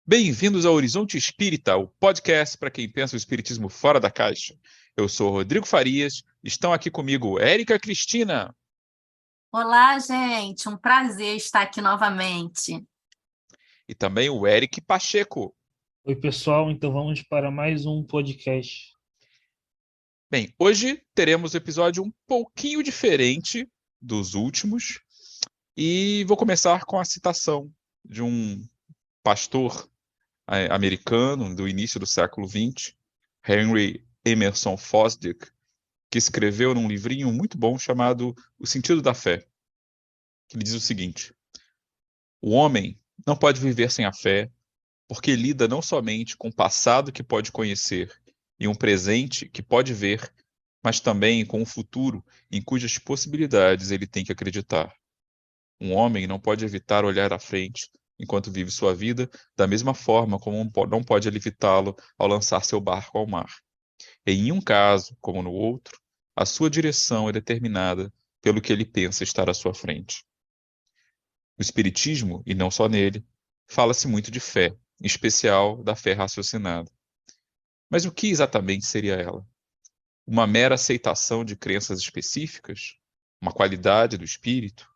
Bem-vindos ao Horizonte Espírita, o podcast para quem pensa o espiritismo fora da caixa. Eu sou Rodrigo Farias, estão aqui comigo Érica Cristina Olá, gente, um prazer estar aqui novamente. e também o Eric Pacheco. Oi, pessoal, então vamos para mais um podcast. Bem, hoje teremos um episódio um pouquinho diferente dos últimos e vou começar com a citação de um pastor americano do início do século XX, Henry Emerson Fosdick, que escreveu num livrinho muito bom chamado O Sentido da Fé, que ele diz o seguinte: o homem não pode viver sem a fé, porque lida não somente com o passado que pode conhecer e um presente que pode ver, mas também com o futuro em cujas possibilidades ele tem que acreditar. Um homem não pode evitar olhar à frente enquanto vive sua vida, da mesma forma como não pode evitá-lo ao lançar seu barco ao mar. Em um caso, como no outro, a sua direção é determinada pelo que ele pensa estar à sua frente. O Espiritismo, e não só nele, fala-se muito de fé, em especial da fé raciocinada. Mas o que exatamente seria ela? Uma mera aceitação de crenças específicas? Uma qualidade do espírito?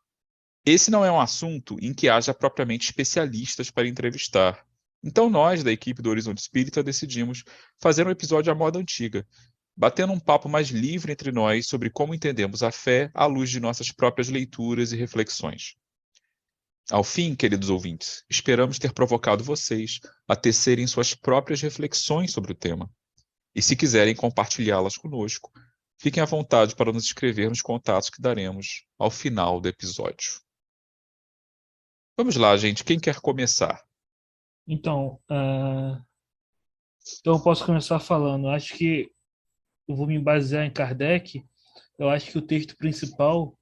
Esse não é um assunto em que haja propriamente especialistas para entrevistar. Então nós, da equipe do Horizonte Espírita, decidimos fazer um episódio à moda antiga, batendo um papo mais livre entre nós sobre como entendemos a fé à luz de nossas próprias leituras e reflexões. Ao fim, queridos ouvintes, esperamos ter provocado vocês a tecerem suas próprias reflexões sobre o tema. E se quiserem compartilhá-las conosco, fiquem à vontade para nos escrever nos contatos que daremos ao final do episódio. Vamos lá, gente. Quem quer começar? Então, eu posso começar falando. Acho que eu vou me basear em Kardec. Eu acho que o texto principal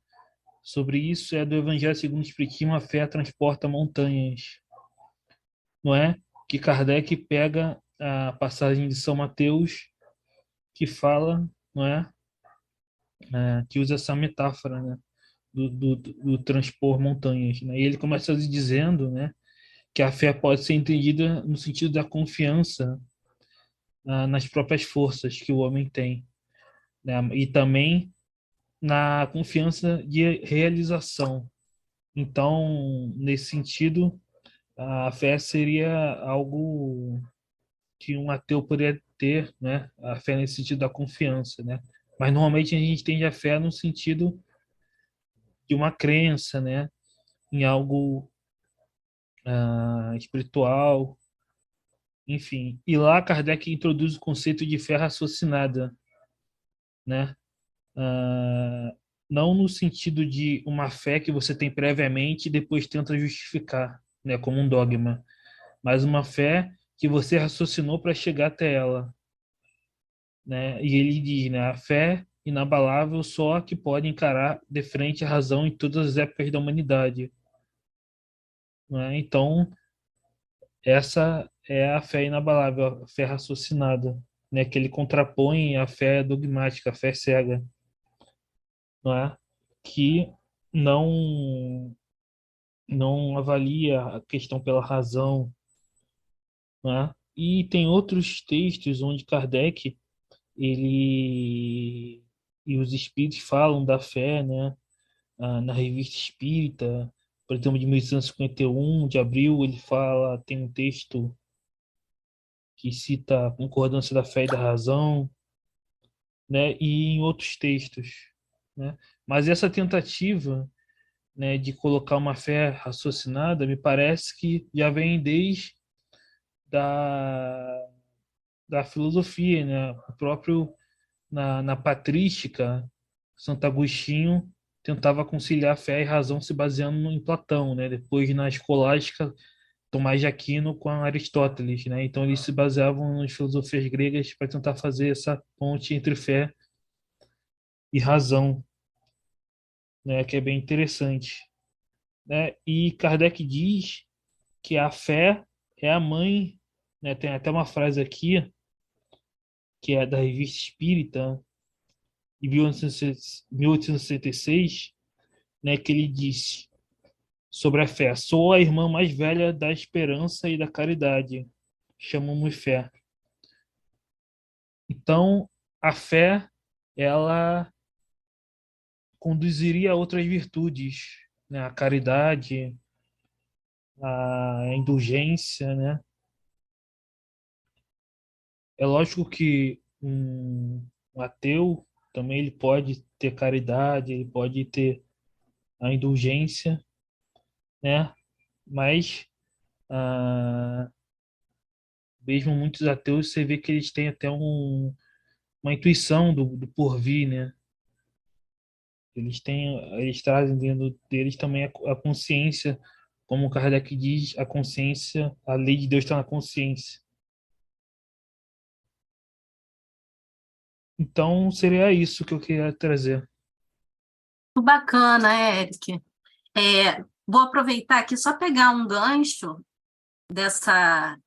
sobre isso é do Evangelho segundo o Espiritismo: a fé transporta montanhas, não é? Que Kardec pega a passagem de São Mateus que fala, não é? Que usa essa metáfora, né? Do transpor montanhas, né? E ele começa dizendo, né, que a fé pode ser entendida no sentido da confiança nas próprias forças que o homem tem, né? E também na confiança de realização. Então, nesse sentido, a fé seria algo que um ateu poderia ter, né? A fé nesse sentido da confiança, né? Mas normalmente a gente entende a fé no sentido de uma crença, né? Em algo espiritual, enfim. E lá Kardec introduz o conceito de fé raciocinada, né? Ah, não no sentido de uma fé que você tem previamente e depois tenta justificar, né, como um dogma, mas uma fé que você raciocinou para chegar até ela, né? E ele diz, né, a fé inabalável só que pode encarar de frente a razão em todas as épocas da humanidade, né? Então, essa é a fé inabalável, a fé raciocinada, né, que ele contrapõe à fé dogmática, a fé cega, não é? Que não não avalia a questão pela razão, né? E tem outros textos onde Kardec ele e os espíritos falam da fé, né? Na Revista Espírita, por exemplo, de 1851, de abril, ele fala, tem um texto que cita a concordância da fé e da razão, né? E em outros textos, né? Mas essa tentativa, né, de colocar uma fé raciocinada, me parece que já vem desde da, da filosofia, né? O próprio na patrística, Santo Agostinho tentava conciliar fé e razão se baseando em Platão, né? Depois na escolástica, Tomás de Aquino com Aristóteles, né? Então eles se baseavam nas filosofias gregas para tentar fazer essa ponte entre fé e razão, né? Que é bem interessante, né? E Kardec diz que a fé é a mãe, né? Tem até uma frase aqui que é da Revista Espírita de 1866, né? Que ele diz: sobre a fé. Sou a irmã mais velha da esperança e da caridade. Chamamos fé. Então, a fé, ela conduziria a outras virtudes, né? A caridade, a indulgência, né? É lógico que um ateu também ele pode ter caridade, ele pode ter a indulgência, né? Mas ah, mesmo muitos ateus, você vê que eles têm até uma intuição do porvir, né? Eles trazem dentro deles também a consciência, como Kardec diz, a consciência, a lei de Deus está na consciência. Então, seria isso que eu queria trazer. Muito bacana, Eric. Vou aproveitar aqui só pegar um gancho dessa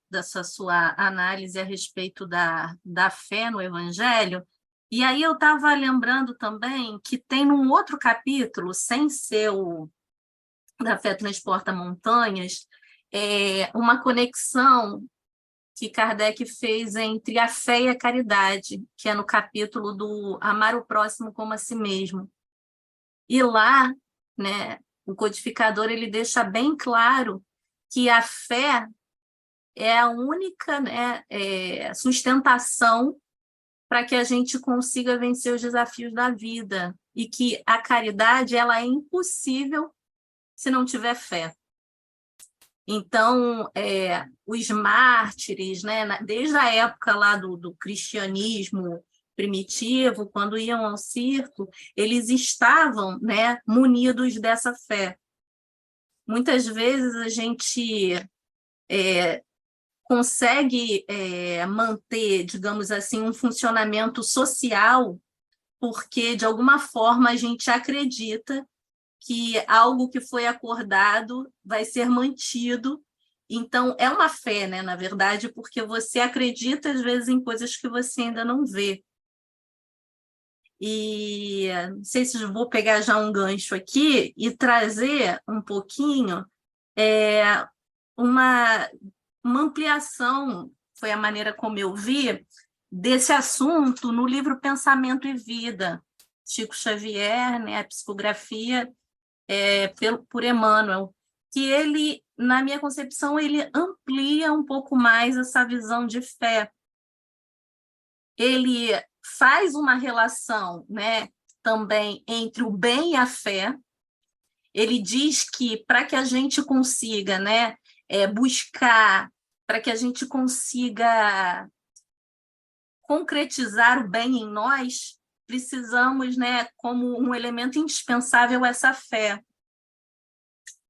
sua análise a respeito da fé no Evangelho. E aí eu estava lembrando também que tem num outro capítulo, sem ser o da Fé Transporta Montanhas, uma conexão que Kardec fez entre a fé e a caridade, que é no capítulo do Amar o Próximo como a si mesmo. E lá, né, o codificador ele deixa bem claro que a fé é a única, né, sustentação para que a gente consiga vencer os desafios da vida e que a caridade ela é impossível se não tiver fé. Então, os mártires, né, desde a época lá do cristianismo primitivo, quando iam ao circo, eles estavam, né, munidos dessa fé. Muitas vezes a gente consegue manter, digamos assim, um funcionamento social porque, de alguma forma, a gente acredita que algo que foi acordado vai ser mantido. Então, é uma fé, né, na verdade, porque você acredita, às vezes, em coisas que você ainda não vê. E não sei se eu vou pegar já um gancho aqui e trazer um pouquinho uma ampliação, foi a maneira como eu vi, desse assunto no livro Pensamento e Vida, Chico Xavier, né, a psicografia por Emmanuel, que ele, na minha concepção, ele amplia um pouco mais essa visão de fé. Ele faz uma relação, né, também entre o bem e a fé. Ele diz que para que a gente consiga, né, buscar, para que a gente consiga concretizar o bem em nós, precisamos, né, como um elemento indispensável, essa fé,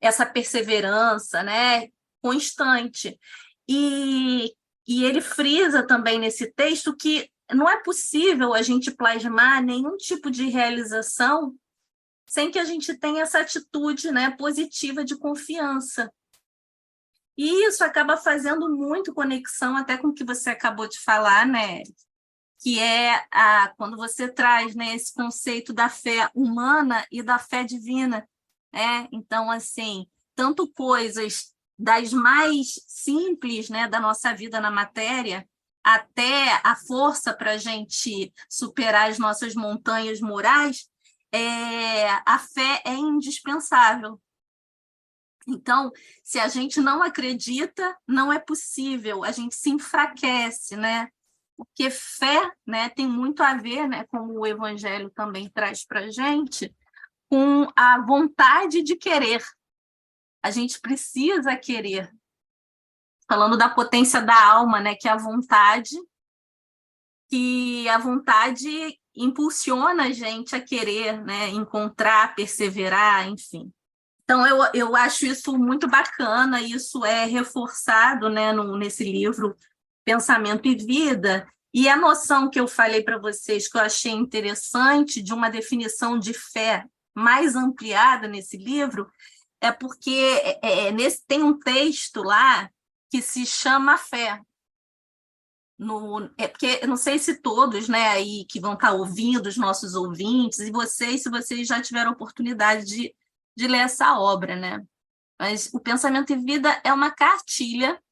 essa perseverança, né, constante. E ele frisa também nesse texto que não é possível a gente plasmar nenhum tipo de realização sem que a gente tenha essa atitude, né, positiva de confiança. E isso acaba fazendo muito conexão até com o que você acabou de falar, né, que é quando você traz, né, esse conceito da fé humana e da fé divina. Então, assim, tanto coisas das mais simples, né, da nossa vida na matéria, até a força para a gente superar as nossas montanhas morais, a fé é indispensável. Então, se a gente não acredita, não é possível, a gente se enfraquece, né? Porque fé, né, tem muito a ver, né, como o Evangelho também traz para a gente, com a vontade de querer. A gente precisa querer. Falando da potência da alma, né, que a vontade impulsiona a gente a querer, né, encontrar, perseverar, enfim. Então, eu acho isso muito bacana, isso é reforçado, né, nesse livro Pensamento e Vida, e a noção que eu falei para vocês, que eu achei interessante, de uma definição de fé mais ampliada nesse livro, é porque tem um texto lá que se chama Fé. Porque eu não sei se todos, né, aí que vão estar ouvindo, os nossos ouvintes, e vocês, se vocês já tiveram oportunidade de ler essa obra, né? Mas o pensamento e vida é uma cartilha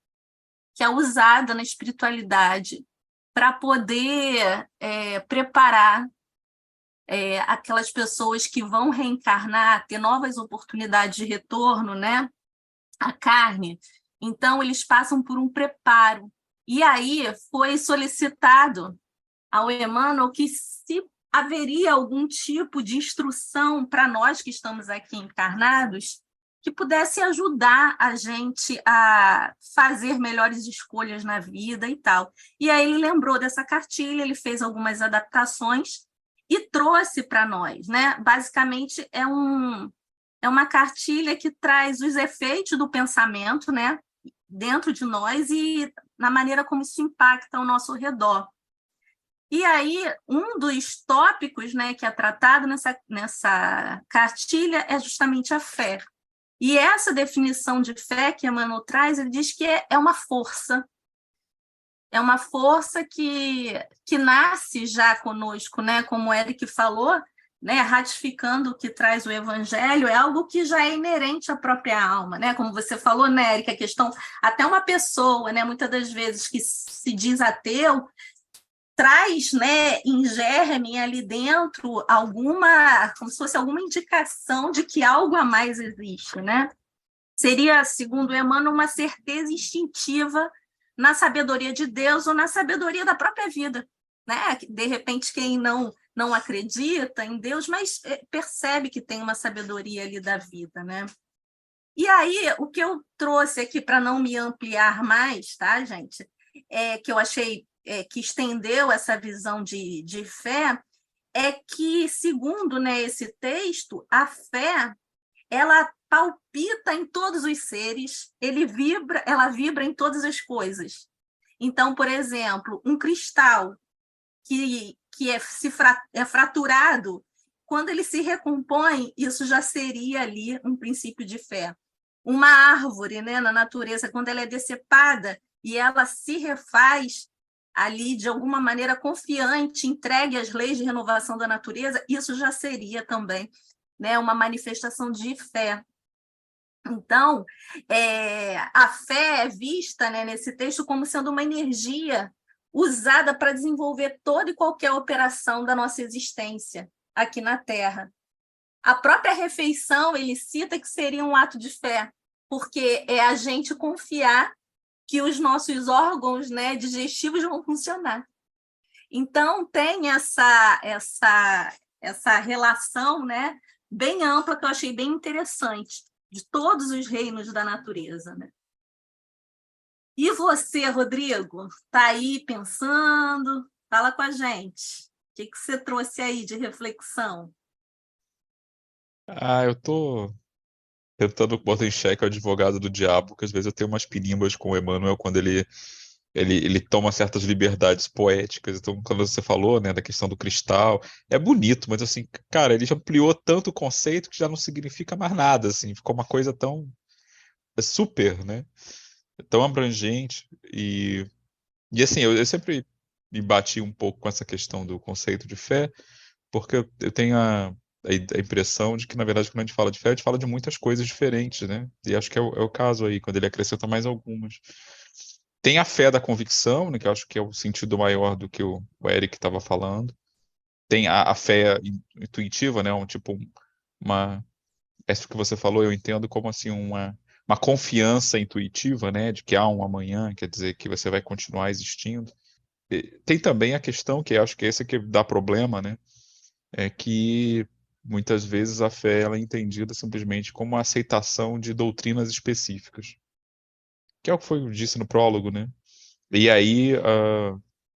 que é usada na espiritualidade para poder preparar aquelas pessoas que vão reencarnar, ter novas oportunidades de retorno, né, à carne. Então, eles passam por um preparo. E aí foi solicitado ao Emmanuel que se haveria algum tipo de instrução para nós que estamos aqui encarnados que pudesse ajudar a gente a fazer melhores escolhas na vida e tal. E aí ele lembrou dessa cartilha, ele fez algumas adaptações e trouxe para nós, né? Basicamente é uma cartilha que traz os efeitos do pensamento, né, dentro de nós e na maneira como isso impacta ao nosso redor. E aí, um dos tópicos, né, que é tratado nessa cartilha é justamente a fé. E essa definição de fé que Emmanuel traz, ele diz que é uma força. É uma força que nasce já conosco, né? Como o Eric falou, né? Ratificando o que traz o Evangelho, é algo que já é inerente à própria alma, né? Como você falou, né, Eric, a questão, até uma pessoa, né, muitas das vezes que se diz ateu, traz, né, em germe ali dentro como se fosse alguma indicação de que algo a mais existe, né? Seria, segundo Emmanuel, uma certeza instintiva na sabedoria de Deus ou na sabedoria da própria vida, né? De repente, quem não acredita em Deus, mas percebe que tem uma sabedoria ali da vida, né? E aí, o que eu trouxe aqui para não me ampliar mais, tá, gente? Que eu achei que estendeu essa visão de fé, é que, segundo, né, esse texto, a fé, ela palpita em todos os seres, ela vibra em todas as coisas. Então, por exemplo, um cristal que é fraturado, quando ele se recompõe, isso já seria ali um princípio de fé. Uma árvore, né, na natureza, quando ela é decepada e ela se refaz ali de alguma maneira confiante, entregue às leis de renovação da natureza, isso já seria também, né, uma manifestação de fé. Então, a fé é vista, né, nesse texto como sendo uma energia usada para desenvolver toda e qualquer operação da nossa existência aqui na Terra. A própria refeição, ele cita que seria um ato de fé, porque é a gente confiar que os nossos órgãos, né, digestivos vão funcionar. Então, tem essa relação, né, bem ampla, que eu achei bem interessante, de todos os reinos da natureza, né? E você, Rodrigo, está aí pensando? Fala com a gente. O que você trouxe aí de reflexão? Eu tô tentando botar em xeque o advogado do diabo, que às vezes eu tenho umas pinimbas com o Emmanuel quando ele toma certas liberdades poéticas. Então, quando você falou, né, da questão do cristal, é bonito, mas assim, cara, ele já ampliou tanto o conceito que já não significa mais nada, assim, ficou uma coisa tão super, né, tão abrangente e assim, eu sempre me bati um pouco com essa questão do conceito de fé, porque eu tenho a impressão de que, na verdade, quando a gente fala de fé, a gente fala de muitas coisas diferentes, né? E acho que é o caso aí, quando ele acrescenta mais algumas. Tem a fé da convicção, né, que eu acho que é o sentido maior do que o Eric estava falando. Tem a fé intuitiva, né? Isso que você falou, eu entendo como assim uma confiança intuitiva, né? De que há um amanhã, quer dizer que você vai continuar existindo. Tem também a questão, que eu acho que esse que dá problema, né? É que muitas vezes a fé ela é entendida simplesmente como a aceitação de doutrinas específicas, que é o que foi disse no prólogo, né? E aí,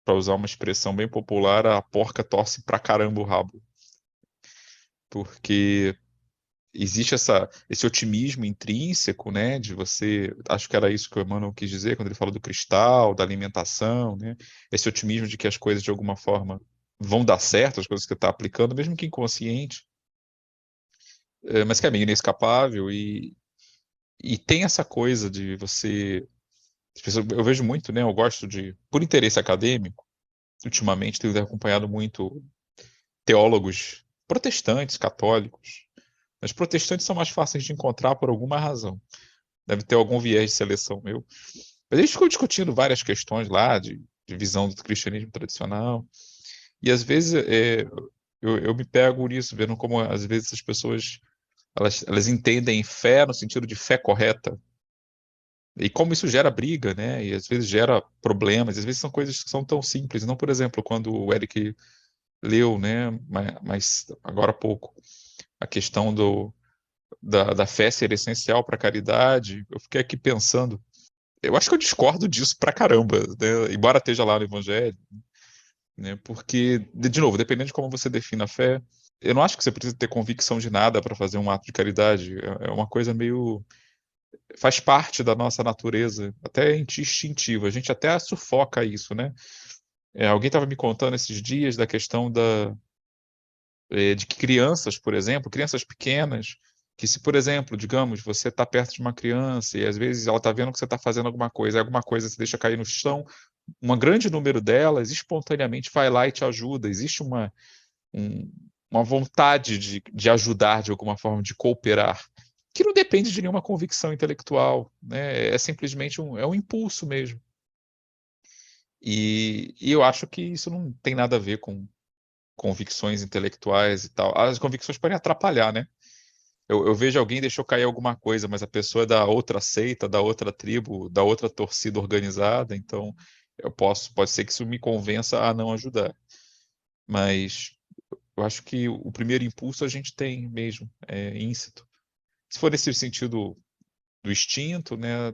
para usar uma expressão bem popular, a porca torce pra caramba o rabo, porque existe esse otimismo intrínseco, né? De você, acho que era isso que o Emmanuel quis dizer quando ele falou do cristal, da alimentação, né? Esse otimismo de que as coisas de alguma forma vão dar certo, as coisas que você está aplicando, mesmo que inconsciente, mas que é meio inescapável e tem essa coisa de você. Eu vejo muito, né? Eu gosto por interesse acadêmico, ultimamente tenho acompanhado muito teólogos protestantes, católicos, Os protestantes são mais fáceis de encontrar por alguma razão. Deve ter algum viés de seleção meu. Mas a gente ficou discutindo várias questões lá de visão do cristianismo tradicional. E às vezes eu me pego nisso, vendo como às vezes as pessoas elas entendem fé no sentido de fé correta. E como isso gera briga, né? E às vezes gera problemas, às vezes são coisas que são tão simples. Não, por exemplo, quando o Eric leu, né, mas agora há pouco, a questão da fé ser essencial para a caridade, eu fiquei aqui pensando, eu acho que eu discordo disso pra caramba, né? Embora esteja lá no Evangelho, né? Porque, de novo, dependendo de como você define a fé, eu não acho que você precisa ter convicção de nada para fazer um ato de caridade. É uma coisa meio. Faz parte da nossa natureza, até instintiva. A gente até sufoca isso, né? Alguém estava me contando esses dias da questão de que crianças, por exemplo, crianças pequenas, que se, por exemplo, digamos, você está perto de uma criança e às vezes ela está vendo que você está fazendo alguma coisa se deixa cair no chão, um grande número delas espontaneamente vai lá e te ajuda. Existe um- uma vontade de ajudar de alguma forma, de cooperar, que não depende de nenhuma convicção intelectual, né? É simplesmente um impulso mesmo. E eu acho que isso não tem nada a ver com convicções intelectuais e tal. As convicções podem atrapalhar, né? Eu vejo alguém deixou cair alguma coisa, mas a pessoa é da outra seita, da outra tribo, da outra torcida organizada, então pode ser que isso me convença a não ajudar. Mas eu acho que o primeiro impulso a gente tem mesmo, é íncito. Se for nesse sentido do instinto, né,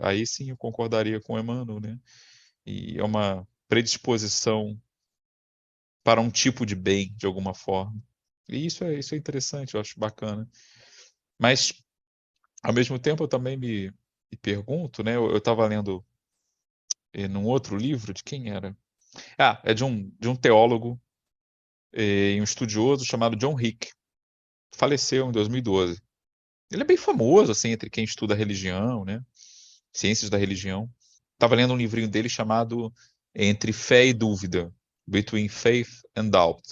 aí sim eu concordaria com o Emmanuel, né? E é uma predisposição para um tipo de bem, de alguma forma. E isso é interessante, eu acho bacana. Mas, ao mesmo tempo, eu também me pergunto, né? Eu estava lendo num outro livro, de quem era? Ah, é de um teólogo e um estudioso chamado John Hick. Faleceu em 2012. Ele é bem famoso, assim, entre quem estuda religião, né? Ciências da religião. Estava lendo um livrinho dele chamado Entre Fé e Dúvida, Between Faith and Doubt.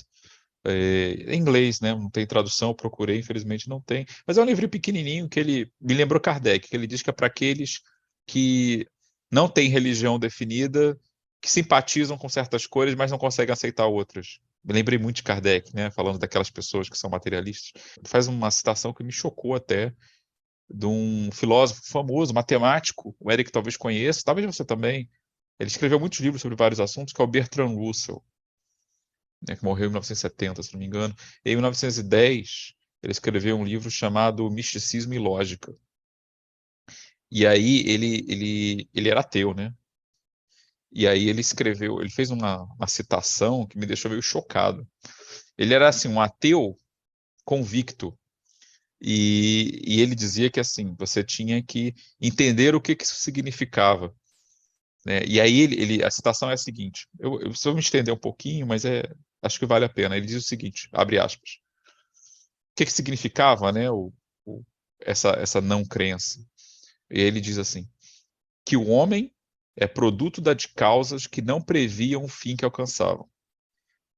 Em inglês, né? Não tem tradução, eu procurei, infelizmente não tem. Mas é um livro pequenininho que ele me lembrou Kardec, que ele diz que é para aqueles que não têm religião definida, que simpatizam com certas cores, mas não conseguem aceitar outras. Me lembrei muito de Kardec, né? Falando daquelas pessoas que são materialistas. Faz uma citação que me chocou até, de um filósofo famoso, matemático, o Eric talvez conheça, talvez você também. Ele escreveu muitos livros sobre vários assuntos, que é o Bertrand Russell, né, que morreu em 1970, se não me engano. E em 1910, ele escreveu um livro chamado Misticismo e Lógica. E aí ele era ateu, né? E aí ele fez uma citação que me deixou meio chocado. Ele era assim, um ateu convicto. E ele dizia que assim, você tinha que entender o que isso significava, né? E aí a citação é a seguinte, eu preciso me estender um pouquinho, mas acho que vale a pena. Ele diz o seguinte, abre aspas, o que significava, né, o- essa não crença. E ele diz assim, que o homem é produto de causas que não previam o fim que alcançavam,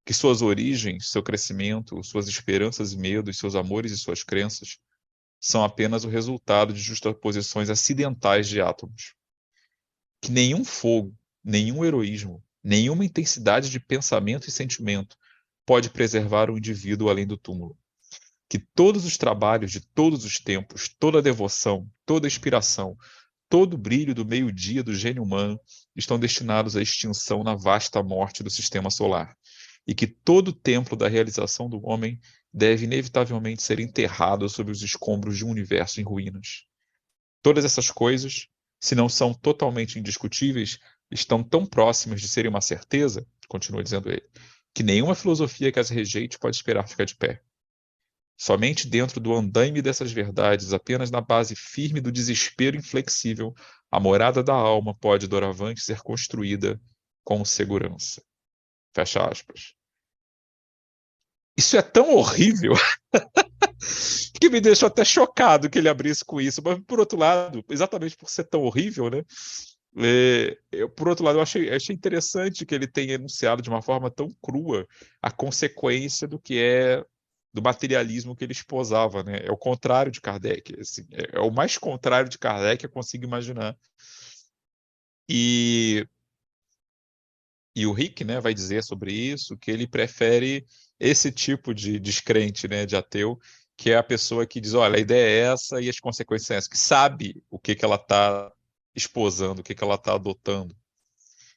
que suas origens, seu crescimento, suas esperanças e medos, seus amores e suas crenças são apenas o resultado de justaposições acidentais de átomos, que nenhum fogo, nenhum heroísmo, nenhuma intensidade de pensamento e sentimento pode preservar o indivíduo além do túmulo, que todos os trabalhos de todos os tempos, toda a devoção, toda a inspiração, todo o brilho do meio-dia do gênio humano estão destinados à extinção na vasta morte do sistema solar, e que todo o templo da realização do homem deve inevitavelmente ser enterrado sob os escombros de um universo em ruínas. Todas essas coisas, se não são totalmente indiscutíveis, estão tão próximas de serem uma certeza, continua dizendo ele, que nenhuma filosofia que as rejeite pode esperar ficar de pé. Somente dentro do andaime dessas verdades, apenas na base firme do desespero inflexível, a morada da alma pode doravante ser construída com segurança. Fecha aspas. Isso é tão horrível que me deixou até chocado que ele abrisse com isso. Mas, por outro lado, exatamente por ser tão horrível, né? Por outro lado, eu achei interessante que ele tenha enunciado de uma forma tão crua a consequência do materialismo que ele esposava, né? É o contrário de Kardec, assim, é o mais contrário de Kardec que eu consigo imaginar. E o Rick, né, vai dizer sobre isso, que ele prefere esse tipo de descrente, né, de ateu, que é a pessoa que diz, olha, a ideia é essa e as consequências são essas, que sabe o que ela está esposando, o que ela está adotando,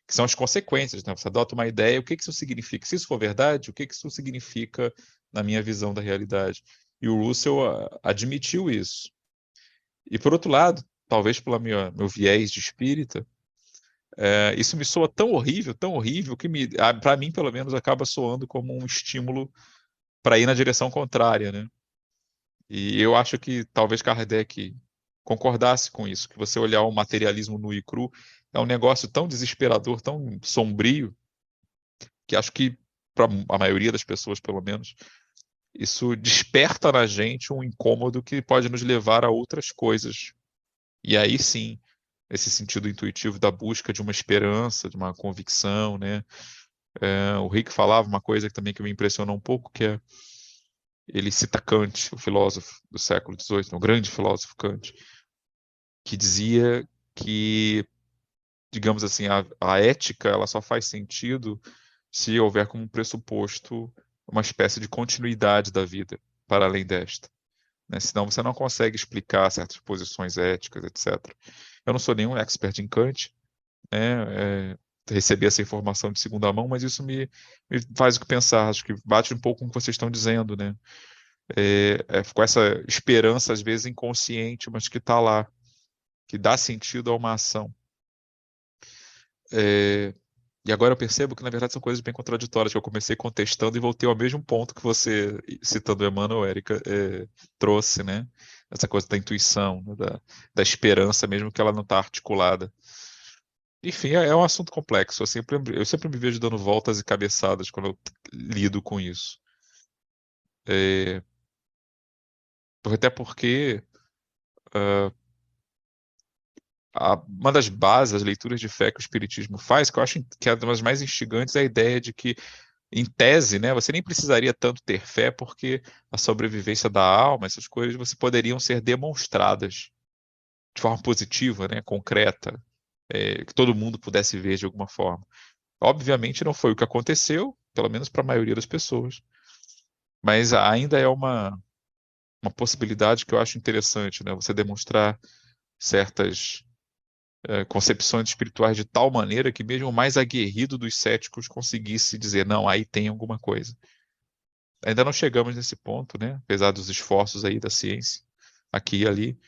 que são as consequências, né? Você adota uma ideia, o que isso significa? Se isso for verdade, o que isso significa na minha visão da realidade? E o Russell admitiu isso. E por outro lado, talvez pelo meu viés de espírita, isso me soa tão horrível, que para mim, pelo menos, acaba soando como um estímulo para ir na direção contrária, né? E eu acho que talvez Kardec concordasse com isso, que você olhar o materialismo nu e cru é um negócio tão desesperador, tão sombrio, que acho que, para a maioria das pessoas, pelo menos, isso desperta na gente um incômodo que pode nos levar a outras coisas. E aí sim, esse sentido intuitivo da busca de uma esperança, de uma convicção, né? O Rick falava uma coisa também que me impressionou um pouco, que é ele cita Kant, o filósofo do século XVIII, o grande filósofo Kant, que dizia que, digamos assim, a ética ela só faz sentido se houver como pressuposto uma espécie de continuidade da vida para além desta. Né? Senão você não consegue explicar certas posições éticas, etc. Eu não sou nenhum expert em Kant, né? Recebi essa informação de segunda mão, mas isso me faz o que pensar, acho que bate um pouco com o que vocês estão dizendo, né? Com essa esperança, às vezes inconsciente, mas que está lá, que dá sentido a uma ação. E agora eu percebo que, na verdade, são coisas bem contraditórias, que eu comecei contestando e voltei ao mesmo ponto que você, citando Emmanuel, Érica, trouxe, né? Essa coisa da intuição, né? Da esperança, mesmo que ela não está articulada. Enfim, é um assunto complexo. Eu sempre me vejo dando voltas e cabeçadas quando eu lido com isso. Até porque uma das bases, as leituras de fé que o Espiritismo faz, que eu acho que é uma das mais instigantes, é a ideia de que, em tese, né, você nem precisaria tanto ter fé, porque a sobrevivência da alma, essas coisas, você poderiam ser demonstradas de forma positiva, né, concreta, que todo mundo pudesse ver de alguma forma. Obviamente não foi o que aconteceu, pelo menos para a maioria das pessoas, mas ainda é uma possibilidade que eu acho interessante, né, você demonstrar certas concepções espirituais de tal maneira que mesmo o mais aguerrido dos céticos conseguisse dizer, não, aí tem alguma coisa. Ainda não chegamos nesse ponto, né? Apesar dos esforços aí da ciência, aqui e ali.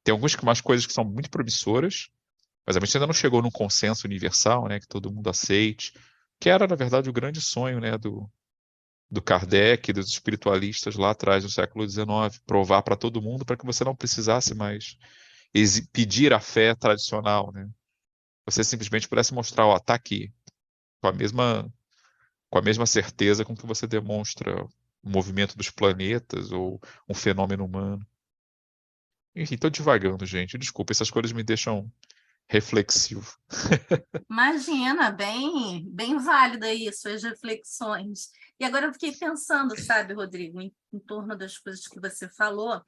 Tem algumas coisas que são muito promissoras, mas a gente ainda não chegou num consenso universal, né? Que todo mundo aceite, que era, na verdade, o grande sonho, né? Do Kardec, dos espiritualistas lá atrás, no século XIX, provar para todo mundo para que você não precisasse mais pedir a fé tradicional, né? Você simplesmente pudesse mostrar, ó, tá aqui, com a mesma certeza com que você demonstra o movimento dos planetas ou um fenômeno humano. Enfim, tô divagando, gente. Desculpa, essas coisas me deixam reflexivo. Imagina, bem válida aí suas reflexões. E agora eu fiquei pensando, sabe, Rodrigo, em torno das coisas que você falou.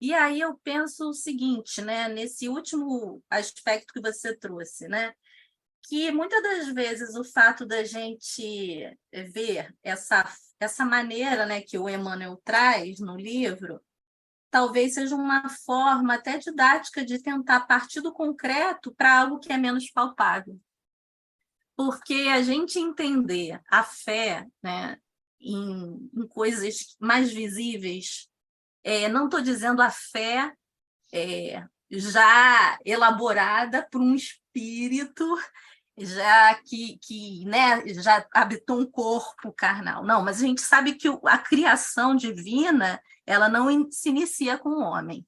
E aí eu penso o seguinte, né, nesse último aspecto que você trouxe, né, que muitas das vezes o fato da gente ver essa maneira, né, que o Emmanuel traz no livro, talvez seja uma forma até didática de tentar partir do concreto para algo que é menos palpável. Porque a gente entender a fé, né, em coisas mais visíveis, não estou dizendo a fé já elaborada por um espírito já que né, já habitou um corpo carnal. Não, mas a gente sabe que a criação divina ela não se inicia com o homem.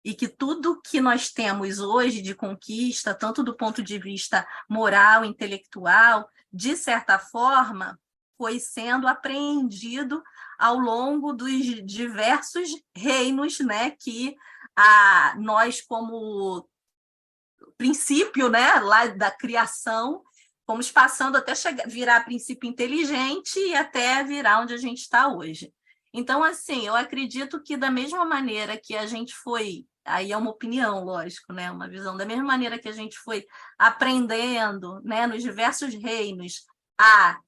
E que tudo que nós temos hoje de conquista, tanto do ponto de vista moral, intelectual, de certa forma, foi sendo apreendido ao longo dos diversos reinos, né, que nós, como princípio, né, lá da criação, fomos passando até virar princípio inteligente e até virar onde a gente está hoje. Então, assim, eu acredito que da mesma maneira que a gente foi, aí é uma opinião, lógico, né? Uma visão, da mesma maneira que a gente foi aprendendo, né, nos diversos reinos a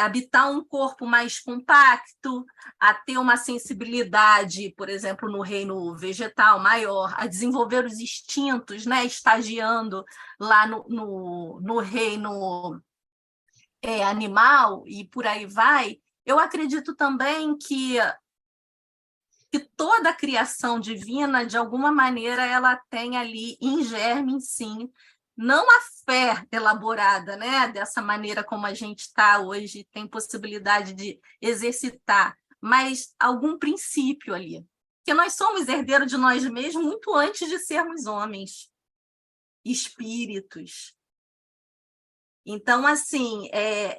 habitar um corpo mais compacto, a ter uma sensibilidade, por exemplo, no reino vegetal maior, a desenvolver os instintos, né, estagiando lá no reino animal e por aí vai. Eu acredito também que toda a criação divina, de alguma maneira, ela tem ali em germe, sim, não a fé elaborada, né, dessa maneira como a gente está hoje, tem possibilidade de exercitar, mas algum princípio ali. Porque nós somos herdeiros de nós mesmos muito antes de sermos homens, espíritos. Então, assim,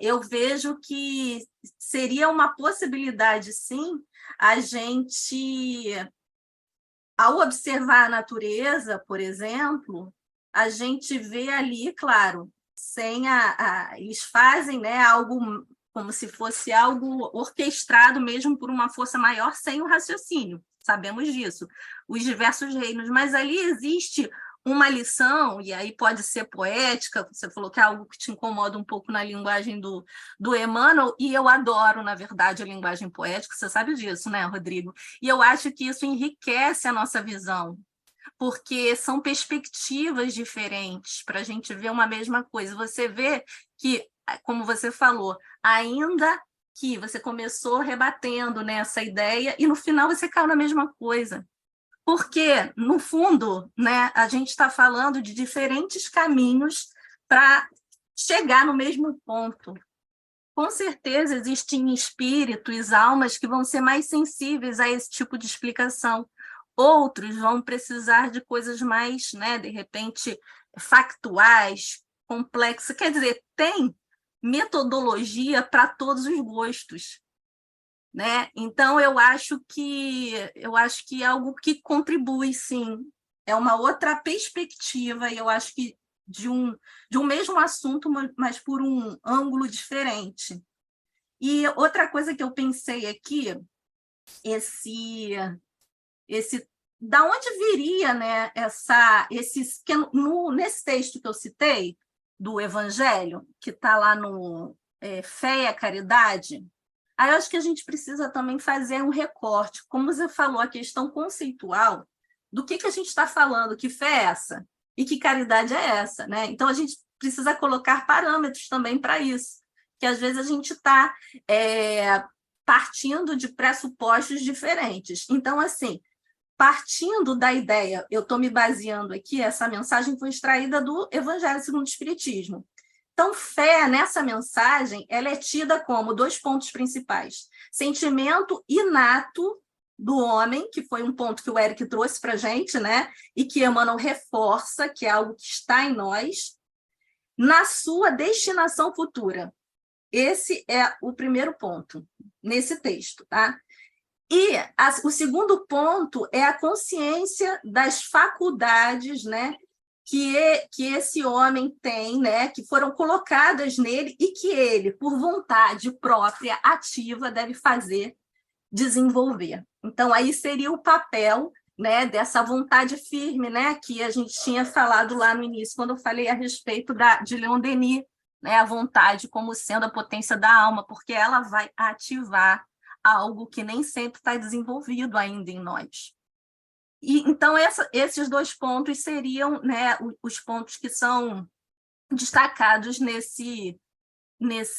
eu vejo que seria uma possibilidade, sim, a gente, ao observar a natureza, por exemplo, a gente vê ali, claro, sem eles fazem, né, algo como se fosse algo orquestrado mesmo por uma força maior, sem o raciocínio, sabemos disso, os diversos reinos, mas ali existe uma lição, e aí pode ser poética, você falou que é algo que te incomoda um pouco na linguagem do Emmanuel, e eu adoro, na verdade, a linguagem poética, você sabe disso, né, Rodrigo? E eu acho que isso enriquece a nossa visão, porque são perspectivas diferentes para a gente ver uma mesma coisa. Você vê que, como você falou, ainda que você começou rebatendo nessa ideia e no final você caiu na mesma coisa. Porque, no fundo, né, a gente está falando de diferentes caminhos para chegar no mesmo ponto. Com certeza existem espíritos, almas que vão ser mais sensíveis a esse tipo de explicação. Outros vão precisar de coisas mais, né, de repente, factuais, complexas. Quer dizer, tem metodologia para todos os gostos, né? Então eu acho que é algo que contribui, sim. É uma outra perspectiva, e eu acho que de um mesmo assunto, mas por um ângulo diferente. E outra coisa que eu pensei aqui, esse da onde viria, né, nesse texto que eu citei, do Evangelho, que está lá no Fé e a Caridade, aí eu acho que a gente precisa também fazer um recorte. Como você falou, a questão conceitual, do que a gente está falando, que fé é essa? E que caridade é essa? Né? Então, a gente precisa colocar parâmetros também para isso, que às vezes a gente está partindo de pressupostos diferentes. Então, assim, partindo da ideia, eu estou me baseando aqui, essa mensagem foi extraída do Evangelho segundo o Espiritismo. Então, fé, nessa mensagem, ela é tida como 2 pontos principais. Sentimento inato do homem, que foi um ponto que o Eric trouxe para a gente, né? E que Emmanuel reforça, que é algo que está em nós, na sua destinação futura. Esse é o primeiro ponto, nesse texto, tá? E o segundo ponto é a consciência das faculdades, né, que esse homem tem, né, que foram colocadas nele e que ele, por vontade própria, ativa, deve fazer, desenvolver. Então, aí seria o papel, né, dessa vontade firme, né, que a gente tinha falado lá no início, quando eu falei a respeito de Leon Denis, né, a vontade como sendo a potência da alma, porque ela vai ativar algo que nem sempre está desenvolvido ainda em nós. E, então, esses 2 pontos seriam, né, os pontos que são destacados nesse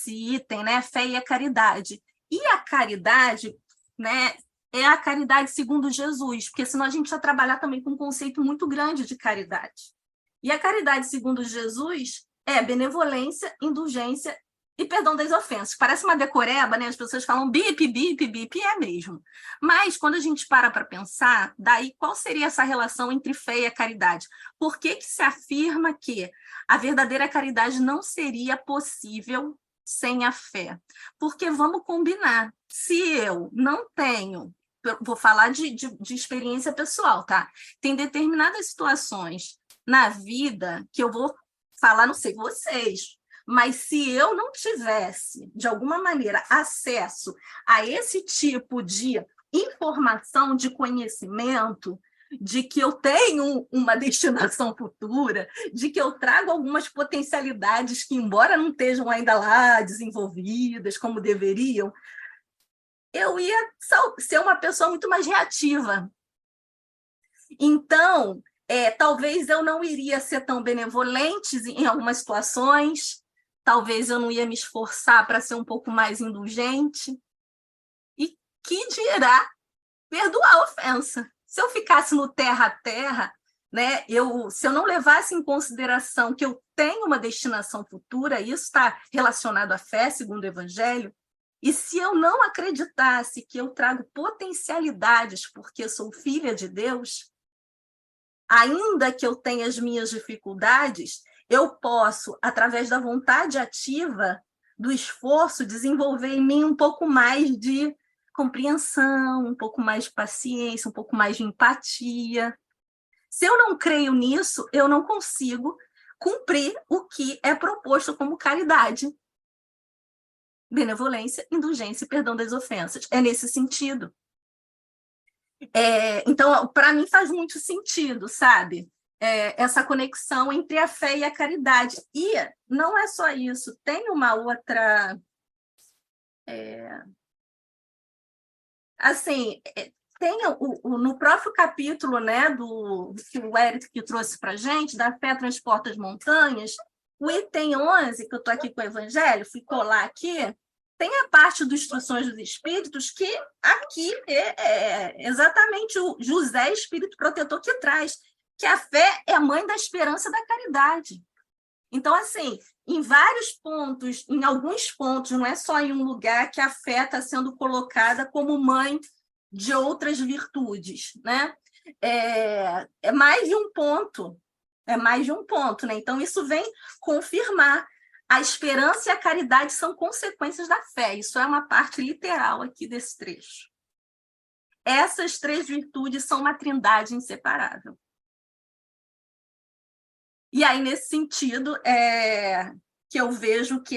item, né, fé e a caridade. E a caridade, né, é a caridade segundo Jesus, porque senão a gente vai trabalhar também com um conceito muito grande de caridade. E a caridade segundo Jesus é benevolência, indulgência e perdão das ofensas. Parece uma decoreba, né? As pessoas falam bip, bip, bip, e é mesmo. Mas, quando a gente para pensar, daí qual seria essa relação entre fé e a caridade? Por que se afirma que a verdadeira caridade não seria possível sem a fé? Porque, vamos combinar, se eu não tenho, vou falar de experiência pessoal, tá? Tem determinadas situações na vida que eu vou falar, não sei vocês, Mas se eu não tivesse, de alguma maneira, acesso a esse tipo de informação, de conhecimento, de que eu tenho uma destinação futura, de que eu trago algumas potencialidades que, embora não estejam ainda lá desenvolvidas como deveriam, eu ia ser uma pessoa muito mais reativa. Então, talvez eu não iria ser tão benevolente em algumas situações, talvez eu não ia me esforçar para ser um pouco mais indulgente, e que dirá perdoar a ofensa. Se eu ficasse no terra a terra, né, se eu não levasse em consideração que eu tenho uma destinação futura, isso está relacionado à fé, segundo o Evangelho, e se eu não acreditasse que eu trago potencialidades porque sou filha de Deus, ainda que eu tenha as minhas dificuldades, eu posso, através da vontade ativa, do esforço, desenvolver em mim um pouco mais de compreensão, um pouco mais de paciência, um pouco mais de empatia. Se eu não creio nisso, eu não consigo cumprir o que é proposto como caridade, benevolência, indulgência e perdão das ofensas. É nesse sentido. Então, para mim faz muito sentido, sabe? Essa conexão entre a fé e a caridade. E não é só isso, tem uma outra... Assim, tem no próprio capítulo, né, do que o Eric que trouxe para a gente, da fé transporta as montanhas, o item 11, que eu estou aqui com o Evangelho, fui colar aqui, tem a parte dos Instruções dos Espíritos, que aqui é exatamente o José, Espírito Protetor, que traz, que a fé é a mãe da esperança e da caridade. Então, assim, em vários pontos, em alguns pontos, não é só em um lugar que a fé está sendo colocada como mãe de outras virtudes, né? É mais de um ponto, né? Então, isso vem confirmar a esperança e a caridade são consequências da fé. Isso é uma parte literal aqui desse trecho. Essas três virtudes são uma trindade inseparável. E aí, nesse sentido, que eu vejo que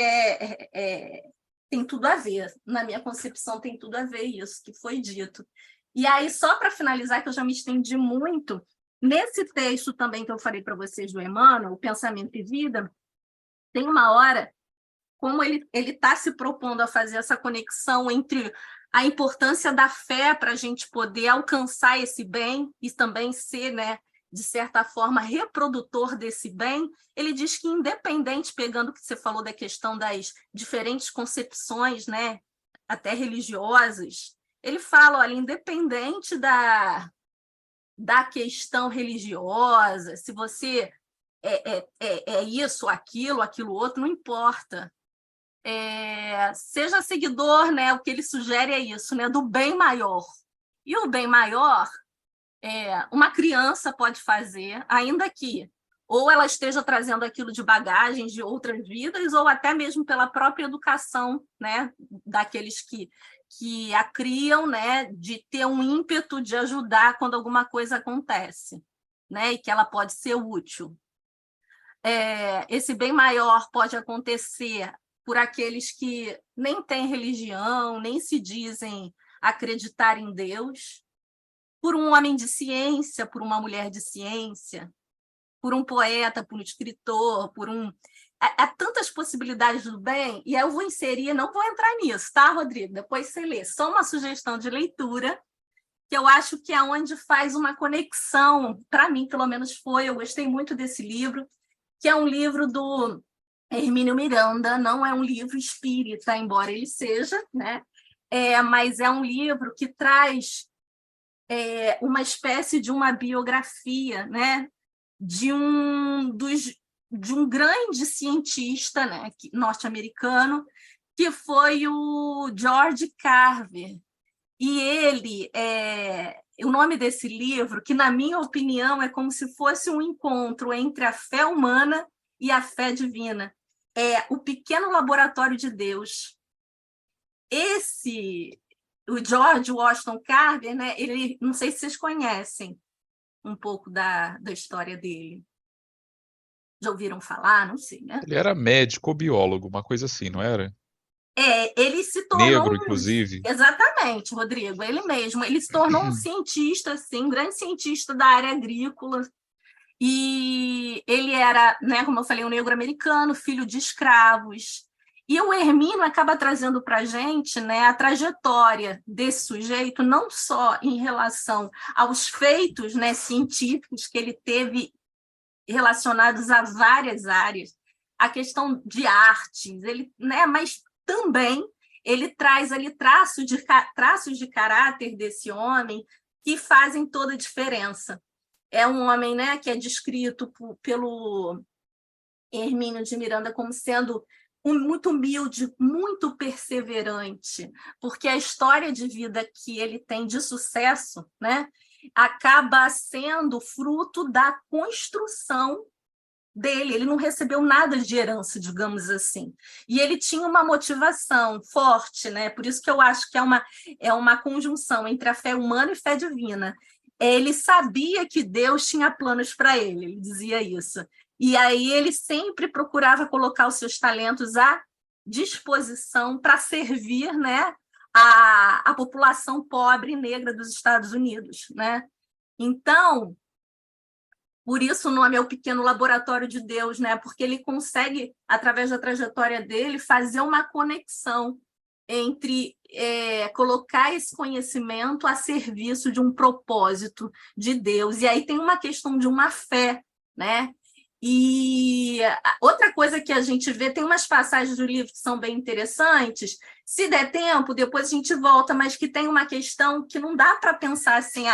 tem tudo a ver. Na minha concepção, tem tudo a ver isso que foi dito. E aí, só para finalizar, que eu já me estendi muito, nesse texto também que eu falei para vocês do Emmanuel, o Pensamento e Vida, tem uma hora, como ele está se propondo a fazer essa conexão entre a importância da fé para a gente poder alcançar esse bem e também ser, né, de certa forma, reprodutor desse bem, ele diz que, independente, pegando o que você falou da questão das diferentes concepções, né, até religiosas, ele fala, olha, independente da questão religiosa, se você é isso, aquilo outro, não importa. Seja seguidor, né, o que ele sugere é isso, né, do bem maior. E o bem maior, uma criança pode fazer, ainda que ou ela esteja trazendo aquilo de bagagens de outras vidas, ou até mesmo pela própria educação, né, daqueles que a criam, né, de ter um ímpeto de ajudar quando alguma coisa acontece, né, e que ela pode ser útil. Esse bem maior pode acontecer por aqueles que nem têm religião, nem se dizem acreditar em Deus, por um homem de ciência, por uma mulher de ciência, por um poeta, por um escritor, por um... Há tantas possibilidades do bem, e eu vou inserir, não vou entrar nisso, tá, Rodrigo? Depois você lê. Só uma sugestão de leitura, que eu acho que é onde faz uma conexão, para mim, pelo menos foi, eu gostei muito desse livro, que é um livro do Hermínio Miranda, não é um livro espírita, embora ele seja, né? Mas é um livro que traz uma espécie de uma biografia, né, de um grande cientista, né, norte-americano, que foi o George Carver. E ele, o nome desse livro, que na minha opinião é como se fosse um encontro entre a fé humana e a fé divina, é O Pequeno Laboratório de Deus. O George Washington Carver, né, ele, não sei se vocês conhecem um pouco da história dele. Já ouviram falar? Não sei, né? Ele era médico ou biólogo, uma coisa assim, não era? Ele se tornou Negro, inclusive. exatamente, Rodrigo, ele mesmo. Ele se tornou um cientista, assim, um grande cientista da área agrícola. E ele era, né, como eu falei, um negro americano, filho de escravos. E o Hermínio acaba trazendo para a gente, né, a trajetória desse sujeito, não só em relação aos feitos, né, científicos que ele teve relacionados a várias áreas, a questão de artes, né, mas também ele traz ali traços de caráter desse homem que fazem toda a diferença. É um homem, né, que é descrito pelo Hermínio de Miranda como sendo muito humilde, muito perseverante, porque a história de vida que ele tem de sucesso, né, acaba sendo fruto da construção dele. Ele não recebeu nada de herança, digamos assim. E ele tinha uma motivação forte, né? Por isso que eu acho que é uma conjunção entre a fé humana e fé divina. Ele sabia que Deus tinha planos para ele dizia isso. E aí ele sempre procurava colocar os seus talentos à disposição para servir, né, a população pobre e negra dos Estados Unidos, né? Então, por isso o nome é o Pequeno Laboratório de Deus, né? Porque ele consegue, através da trajetória dele, fazer uma conexão entre colocar esse conhecimento a serviço de um propósito de Deus. E aí tem uma questão de uma fé, né? E outra coisa que a gente vê, tem umas passagens do livro que são bem interessantes. Se der tempo, depois a gente volta, mas que tem uma questão que não dá para pensar assim,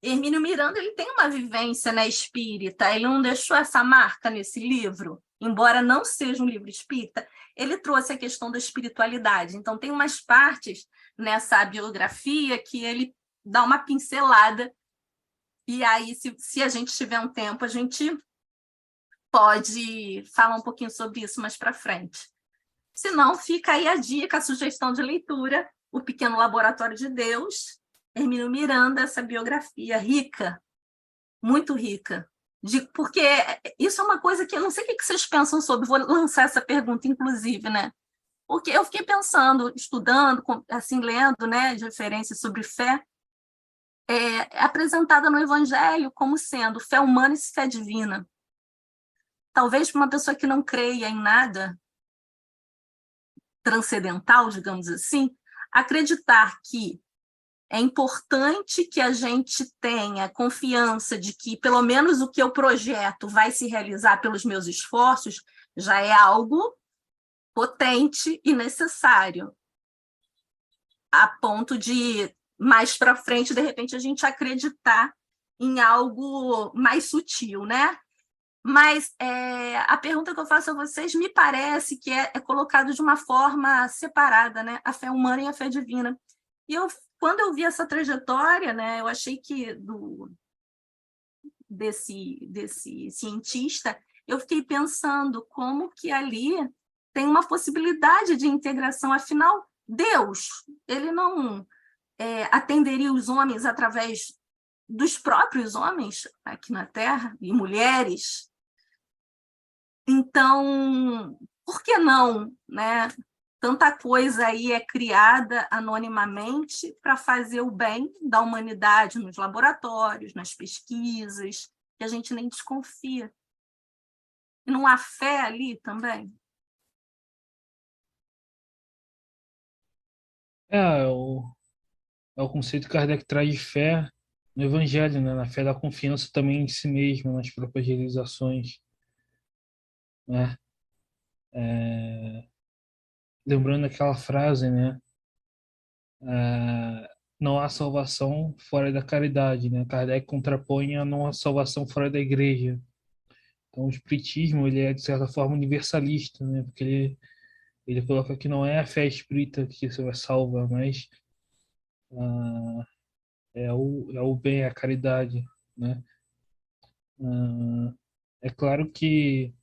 Hermínio Miranda ele tem uma vivência, né, espírita, ele não deixou essa marca nesse livro, embora não seja um livro espírita, ele trouxe a questão da espiritualidade. Então, tem umas partes nessa biografia que ele dá uma pincelada, e aí, se a gente tiver um tempo, a gente pode falar um pouquinho sobre isso mais para frente. Se não, fica aí a dica, a sugestão de leitura, O Pequeno Laboratório de Deus, Hermínio Miranda, essa biografia rica, muito rica. Porque isso é uma coisa que eu não sei o que vocês pensam sobre, vou lançar essa pergunta, inclusive, né? Porque eu fiquei pensando, estudando, assim, lendo, né, de referências sobre fé, apresentada no Evangelho como sendo fé humana e fé divina. Talvez para uma pessoa que não creia em nada transcendental, digamos assim, acreditar que é importante que a gente tenha confiança de que, pelo menos, o que eu projeto vai se realizar pelos meus esforços, já é algo potente e necessário, a ponto de, mais para frente, de repente, a gente acreditar em algo mais sutil, né? Mas a pergunta que eu faço a vocês me parece que é colocado de uma forma separada, né? A fé humana e a fé divina. E quando eu vi essa trajetória, né, eu achei que desse cientista, eu fiquei pensando como que ali tem uma possibilidade de integração. Afinal, Deus, ele não atenderia os homens através dos próprios homens aqui na Terra, e mulheres. Então, por que não, né? Tanta coisa aí é criada anonimamente para fazer o bem da humanidade nos laboratórios, nas pesquisas, que a gente nem desconfia. E não há fé ali também? É o conceito que Kardec traz de fé no Evangelho, né? Na fé da confiança também em si mesmo, nas próprias realizações, né? Lembrando aquela frase, né? Não há salvação fora da caridade, né? Kardec contrapõe a não há salvação fora da igreja. Então, o espiritismo, ele é, de certa forma, universalista, né? Porque ele coloca que não é a fé espírita que você vai salvar, mas é o bem, a caridade, né? É claro que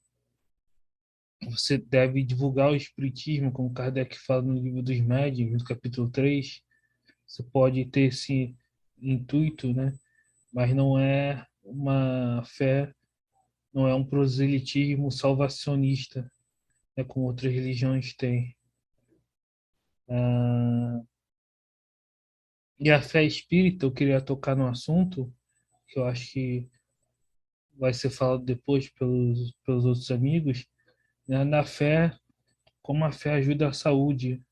você deve divulgar o espiritismo, como Kardec fala no livro dos Médiuns, no capítulo 3. Você pode ter esse intuito, né? Mas não é uma fé não é um proselitismo salvacionista, né, como outras religiões têm. Ah, e a fé espírita, eu queria tocar no assunto, que eu acho que vai ser falado depois pelos outros amigos, né, na fé, como a fé ajuda a saúde,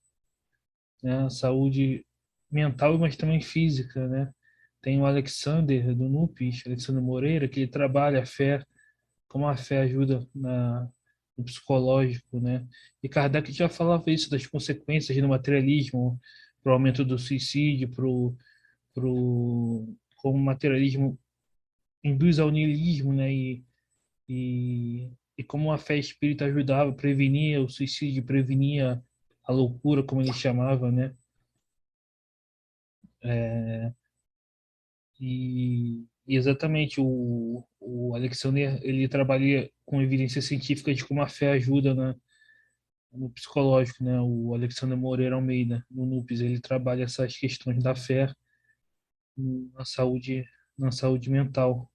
né, a saúde mental, mas também física, né? Tem o Alexander do NUPES, Alexander Moreira, que ele trabalha a fé, como a fé ajuda no psicológico, né? E Kardec já falava isso das consequências do materialismo, para o aumento do suicídio, como o materialismo induz ao niilismo, né? E como a fé espírita ajudava, prevenia o suicídio, prevenia a loucura, como ele chamava, né? E exatamente o Alexander ele trabalha com evidência científica de como a fé ajuda no psicológico, né? O Alexander Moreira Almeida, no NUPES, ele trabalha essas questões da fé na saúde, na saúde mental.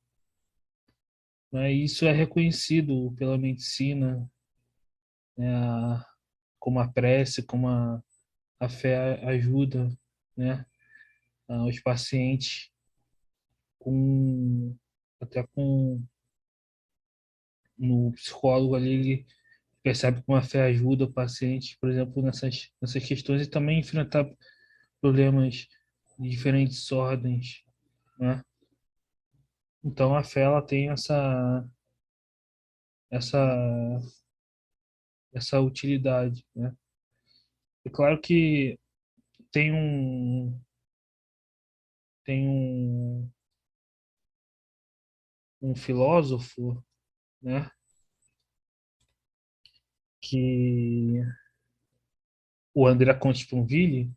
Né? E isso é reconhecido pela medicina, né? Como a prece, como a fé ajuda, né? Os pacientes com até com no psicólogo ali ele percebe como a fé ajuda o paciente, por exemplo, nessas questões e também enfrentar problemas de diferentes ordens, né? Então a fé ela tem essa essa utilidade, né? É claro que tem um tem um filósofo, né, que o André Comte-Sponville,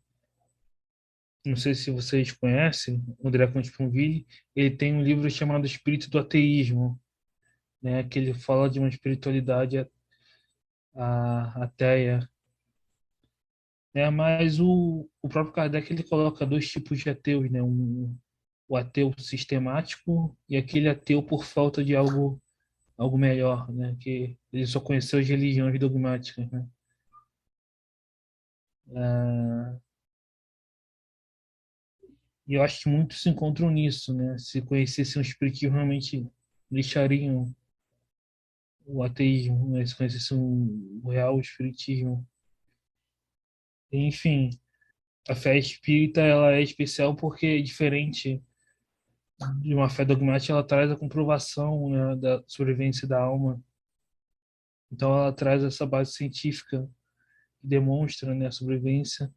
não sei se vocês conhecem, o André Comte-Sponville, ele tem um livro chamado Espírito do Ateísmo, né, que ele fala de uma espiritualidade ateia, né, mas o próprio Kardec ele coloca dois tipos de ateus, né, o ateu sistemático e aquele ateu por falta de algo melhor, né, que ele só conheceu as religiões dogmáticas, né. Ah, e eu acho que muitos se encontram nisso, né, se conhecessem o espiritismo realmente deixariam o ateísmo, né, se conhecessem o real espiritismo. Enfim, a fé espírita ela é especial porque é diferente de uma fé dogmática, ela traz a comprovação, né, da sobrevivência da alma. Então ela traz essa base científica que demonstra, né, a sobrevivência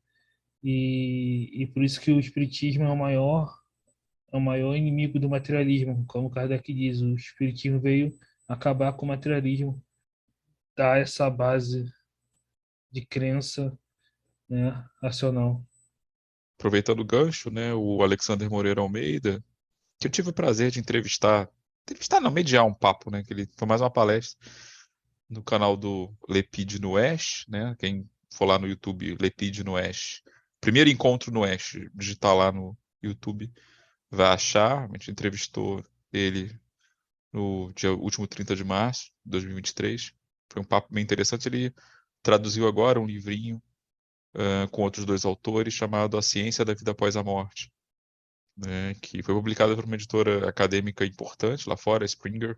e por isso que o espiritismo é o maior inimigo do materialismo, como Kardec diz, o espiritismo veio acabar com o materialismo, dar essa base de crença, né, racional. Aproveitando o gancho, né, o Alexander Moreira Almeida, que eu tive o prazer de entrevistar não, mediar um papo, né, que ele foi mais uma palestra no canal do Lepide no Oeste, né, quem for lá no YouTube, Lepide no Oeste, primeiro encontro no Oeste, digitar lá no YouTube, vai achar, a gente entrevistou ele no dia último 30 de março de 2023, foi um papo bem interessante, ele traduziu agora um livrinho com outros dois autores chamado A Ciência da Vida Após a Morte, né, que foi publicado por uma editora acadêmica importante lá fora, Springer,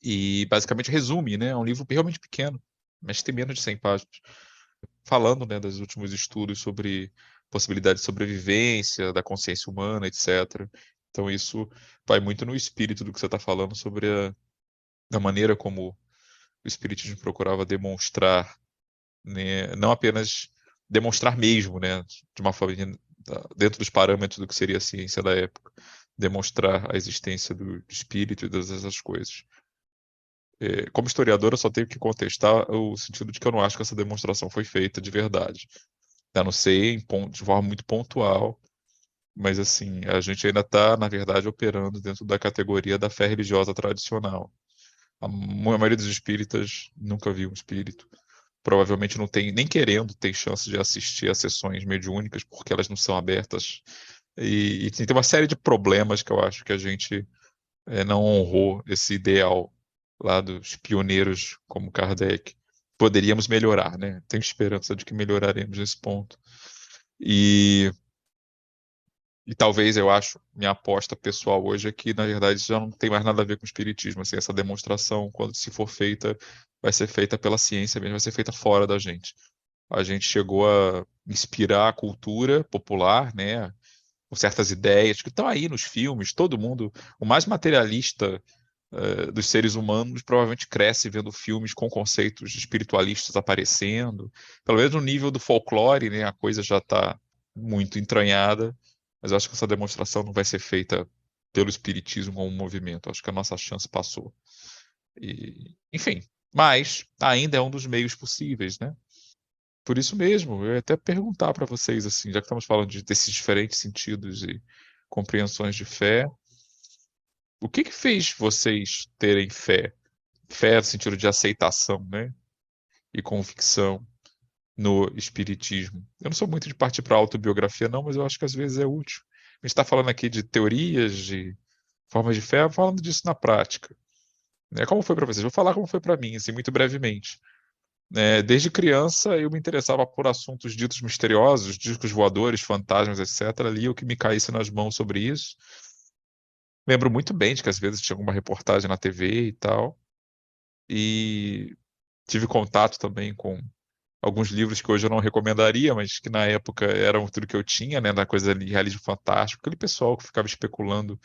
e basicamente resume, né, é um livro realmente pequeno, mas tem menos de 100 páginas, falando, né, dos últimos estudos sobre possibilidade de sobrevivência, da consciência humana, etc. Então isso vai muito no espírito do que você está falando sobre da maneira como o espiritismo procurava demonstrar, né, não apenas demonstrar mesmo, né, de uma forma dentro dos parâmetros do que seria a ciência da época, demonstrar a existência do espírito e todas essas coisas. Como historiador, eu só tenho que contestar o sentido de que eu não acho que essa demonstração foi feita de verdade. Eu não sei, de forma muito pontual, mas assim, a gente ainda está, na verdade, operando dentro da categoria da fé religiosa tradicional. A maioria dos espíritas nunca viu um espírito. Provavelmente não tem, nem querendo, tem chance de assistir a sessões mediúnicas, porque elas não são abertas. E tem uma série de problemas que eu acho que a gente não honrou esse ideal lá dos pioneiros como Kardec, poderíamos melhorar, né? Tenho esperança de que melhoraremos nesse ponto. E talvez, eu acho, minha aposta pessoal hoje é que, na verdade, já não tem mais nada a ver com o espiritismo. Assim, essa demonstração, quando se for feita, vai ser feita pela ciência mesmo, vai ser feita fora da gente. A gente chegou a inspirar a cultura popular, né, com certas ideias que estão aí nos filmes. Todo mundo, o mais materialista dos seres humanos, provavelmente cresce vendo filmes com conceitos espiritualistas aparecendo. Pelo menos no nível do folclore, né, a coisa já está muito entranhada. Mas eu acho que essa demonstração não vai ser feita pelo espiritismo como um movimento. Eu acho que a nossa chance passou. Enfim, mas ainda é um dos meios possíveis, né? Por isso mesmo, eu ia até perguntar para vocês, assim, já que estamos falando desses diferentes sentidos e compreensões de fé, o que que fez vocês terem fé? Fé no sentido de aceitação, né? E convicção no espiritismo. Eu não sou muito de partir para autobiografia, não, mas eu acho que às vezes é útil. A gente está falando aqui de teorias, de formas de fé, falando disso na prática. Né? Como foi para vocês? Vou falar como foi para mim, assim, muito brevemente. Desde criança eu me interessava por assuntos ditos misteriosos, discos voadores, fantasmas, etc. Ali o que me caísse nas mãos sobre isso. Lembro muito bem de que às vezes tinha alguma reportagem na TV e tal. E tive contato também com alguns livros que hoje eu não recomendaria, mas que na época eram tudo que eu tinha, né, da coisa de realismo fantástico, aquele pessoal que ficava especulando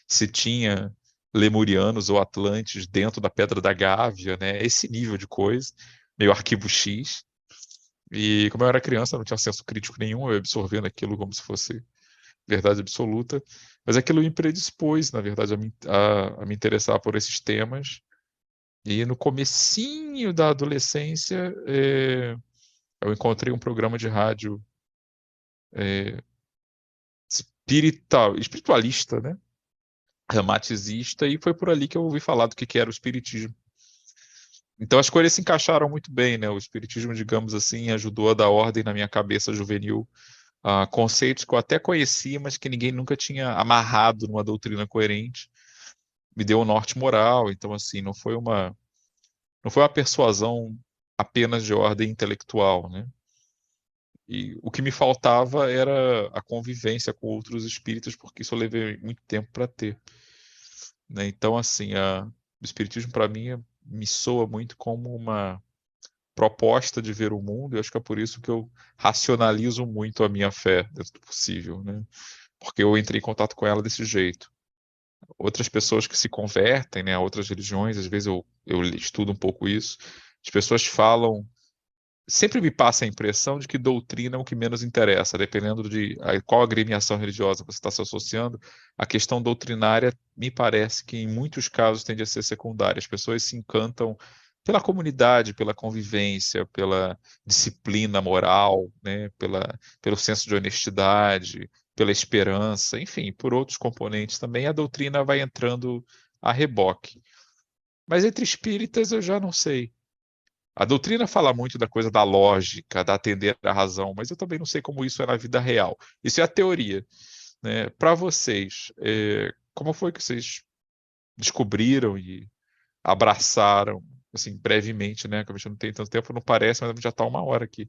se tinha lemurianos ou atlantes dentro da Pedra da Gávea, né, esse nível de coisa, meio arquivo X. E como eu era criança, não tinha senso crítico nenhum, eu absorvendo aquilo como se fosse verdade absoluta, mas aquilo me predispôs, na verdade, a me interessar por esses temas. E no comecinho da adolescência, eu encontrei um programa de rádio espiritualista, né? Ramaticista, e foi por ali que eu ouvi falar do que era o espiritismo. Então as coisas se encaixaram muito bem, né? O espiritismo, digamos assim, ajudou a dar ordem na minha cabeça juvenil a conceitos que eu até conhecia, mas que ninguém nunca tinha amarrado numa doutrina coerente. Me deu um norte moral, então assim, não foi uma persuasão apenas de ordem intelectual, né? E o que me faltava era a convivência com outros espíritos, porque isso eu levei muito tempo para ter, né? Então, assim, o espiritismo para mim me soa muito como uma proposta de ver o mundo, e eu acho que é por isso que eu racionalizo muito a minha fé dentro do possível, né? Porque eu entrei em contato com ela desse jeito. Outras pessoas que se convertem, né, a outras religiões, às vezes eu estudo um pouco isso, as pessoas falam. Sempre me passa a impressão de que doutrina é o que menos interessa, dependendo de qual agremiação religiosa você está se associando, a questão doutrinária me parece que em muitos casos tende a ser secundária. As pessoas se encantam pela comunidade, pela convivência, pela disciplina moral, né, pelo senso de honestidade, pela esperança, enfim, por outros componentes também, a doutrina vai entrando a reboque. Mas entre espíritas eu já não sei. A doutrina fala muito da coisa da lógica, da atender à razão, mas eu também não sei como isso é na vida real. Isso é a teoria, né? Para vocês, como foi que vocês descobriram e abraçaram, assim, brevemente, né? Que a gente não tem tanto tempo, não parece, mas a gente já está 1 hora aqui.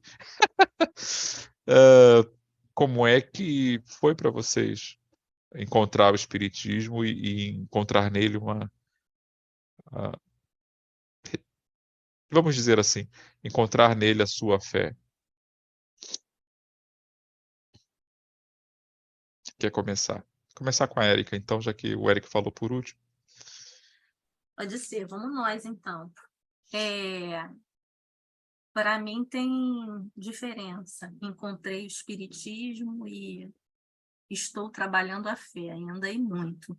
Como é que foi para vocês encontrar o espiritismo e encontrar nele a- vamos dizer assim, encontrar nele a sua fé? Quer começar? Começar com a Érica, então, já que o Eric falou por último. Pode ser, vamos nós, então. Para mim tem diferença. Encontrei o espiritismo e estou trabalhando a fé ainda e muito.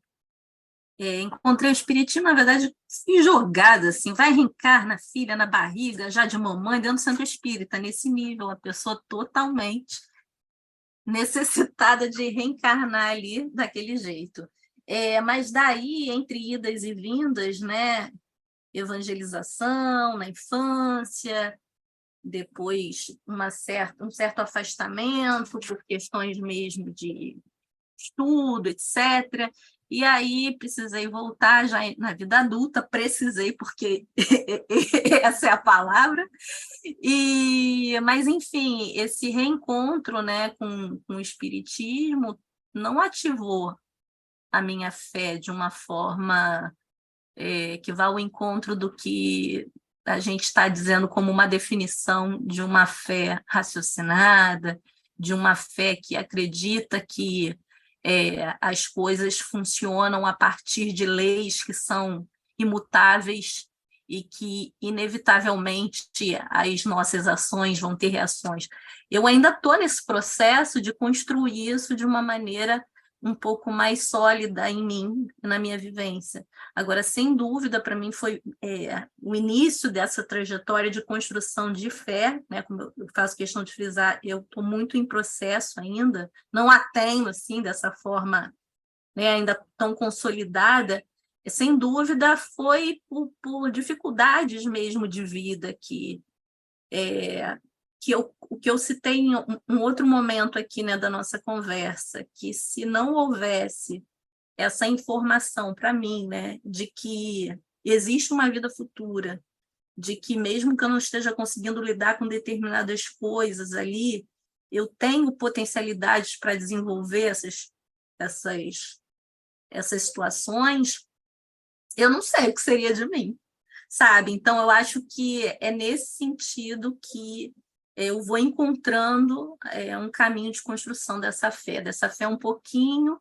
Encontrei o espiritismo, na verdade, fui jogada, assim, vai reencarna filha na barriga, já de mamãe, dentro do centro espírita, nesse nível, a pessoa totalmente necessitada de reencarnar ali daquele jeito. Mas daí, entre idas e vindas, né, evangelização na infância, depois um certo afastamento por questões mesmo de estudo, etc. E aí precisei voltar já na vida adulta, precisei, porque essa é a palavra. Mas, enfim, esse reencontro, né, com o Espiritismo não ativou a minha fé de uma forma que vá ao encontro do que a gente está dizendo como uma definição de uma fé raciocinada, de uma fé que acredita que as coisas funcionam a partir de leis que são imutáveis e que, inevitavelmente, as nossas ações vão ter reações. Eu ainda estou nesse processo de construir isso de uma maneira um pouco mais sólida em mim, na minha vivência. Agora, sem dúvida, para mim foi o início dessa trajetória de construção de fé, né? Como eu faço questão de frisar, eu estou muito em processo ainda, não a tenho assim, dessa forma, né, ainda tão consolidada. Sem dúvida, foi por dificuldades mesmo de vida o que eu citei em um outro momento aqui, né, da nossa conversa, que se não houvesse essa informação para mim, né, de que existe uma vida futura, de que mesmo que eu não esteja conseguindo lidar com determinadas coisas ali, eu tenho potencialidades para desenvolver essas, essas situações, eu não sei o que seria de mim, sabe? Então, eu acho que é nesse sentido que eu vou encontrando um caminho de construção dessa fé um pouquinho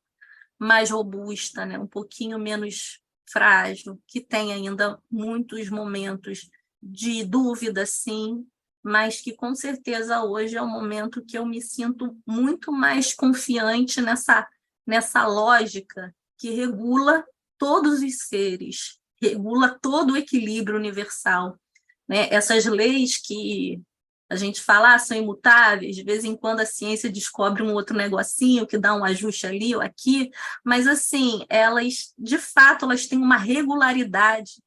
mais robusta, né? Um pouquinho menos frágil, que tem ainda muitos momentos de dúvida, sim, mas que com certeza hoje é o momento que eu me sinto muito mais confiante nessa lógica que regula todos os seres, regula todo o equilíbrio universal, né? Essas leis que a gente fala, são imutáveis, de vez em quando a ciência descobre um outro negocinho que dá um ajuste ali ou aqui, mas assim, elas, de fato, elas têm uma regularidade,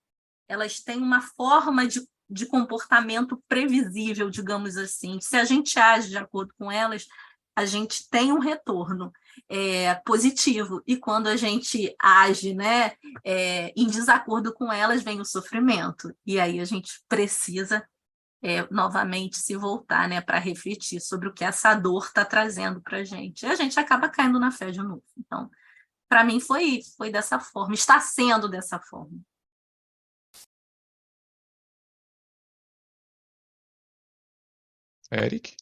elas têm uma forma de comportamento previsível, digamos assim. Se a gente age de acordo com elas, a gente tem um retorno positivo, e quando a gente age, né, em desacordo com elas, vem o sofrimento, e aí a gente precisa novamente se voltar, né, para refletir sobre o que essa dor está trazendo para a gente. E a gente acaba caindo na fé de novo. Então, para mim foi dessa forma, está sendo dessa forma. Eric?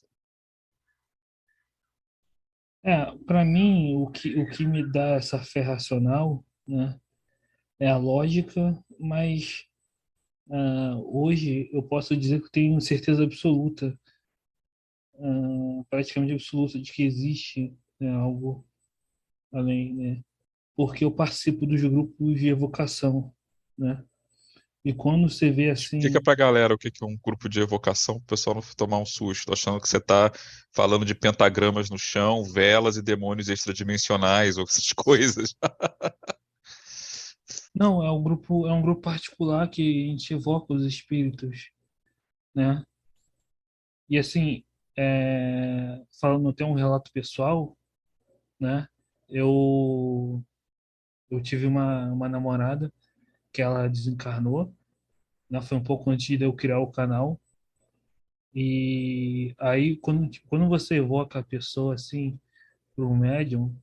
Para mim, o que me dá essa fé racional, né, é a lógica, mas hoje eu posso dizer que eu tenho certeza absoluta, praticamente absoluta, de que existe, né, algo além, né, porque eu participo dos grupos de evocação, né, e quando você vê Explica assim, pra galera o que que é um grupo de evocação, para o pessoal não tomar um susto, tô achando que você tá falando de pentagramas no chão, velas e demônios extradimensionais ou essas coisas. não, é um grupo particular que a gente evoca os espíritos, né, e assim, falando até um relato pessoal, né, eu eu tive uma namorada que ela desencarnou, né? Foi um pouco antes de eu criar o canal. E aí, quando você evoca a pessoa assim para um médium,